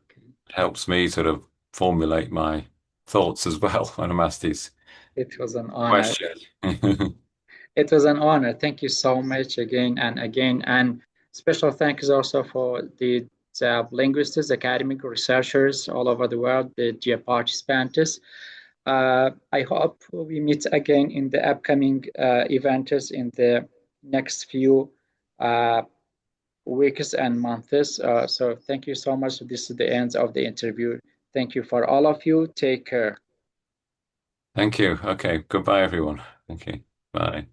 helps me sort of formulate my thoughts as well when I'm asked these It was an honor. questions. It was an honor. Thank you so much again and again. And special thanks also for the linguists, academic researchers all over the world, the participants. I hope we meet again in the upcoming events in the next few weeks and months. So thank you so much. This is the end of the interview. Thank you for all of you. Take care. Thank you. Okay. Goodbye, everyone. Thank you. Bye.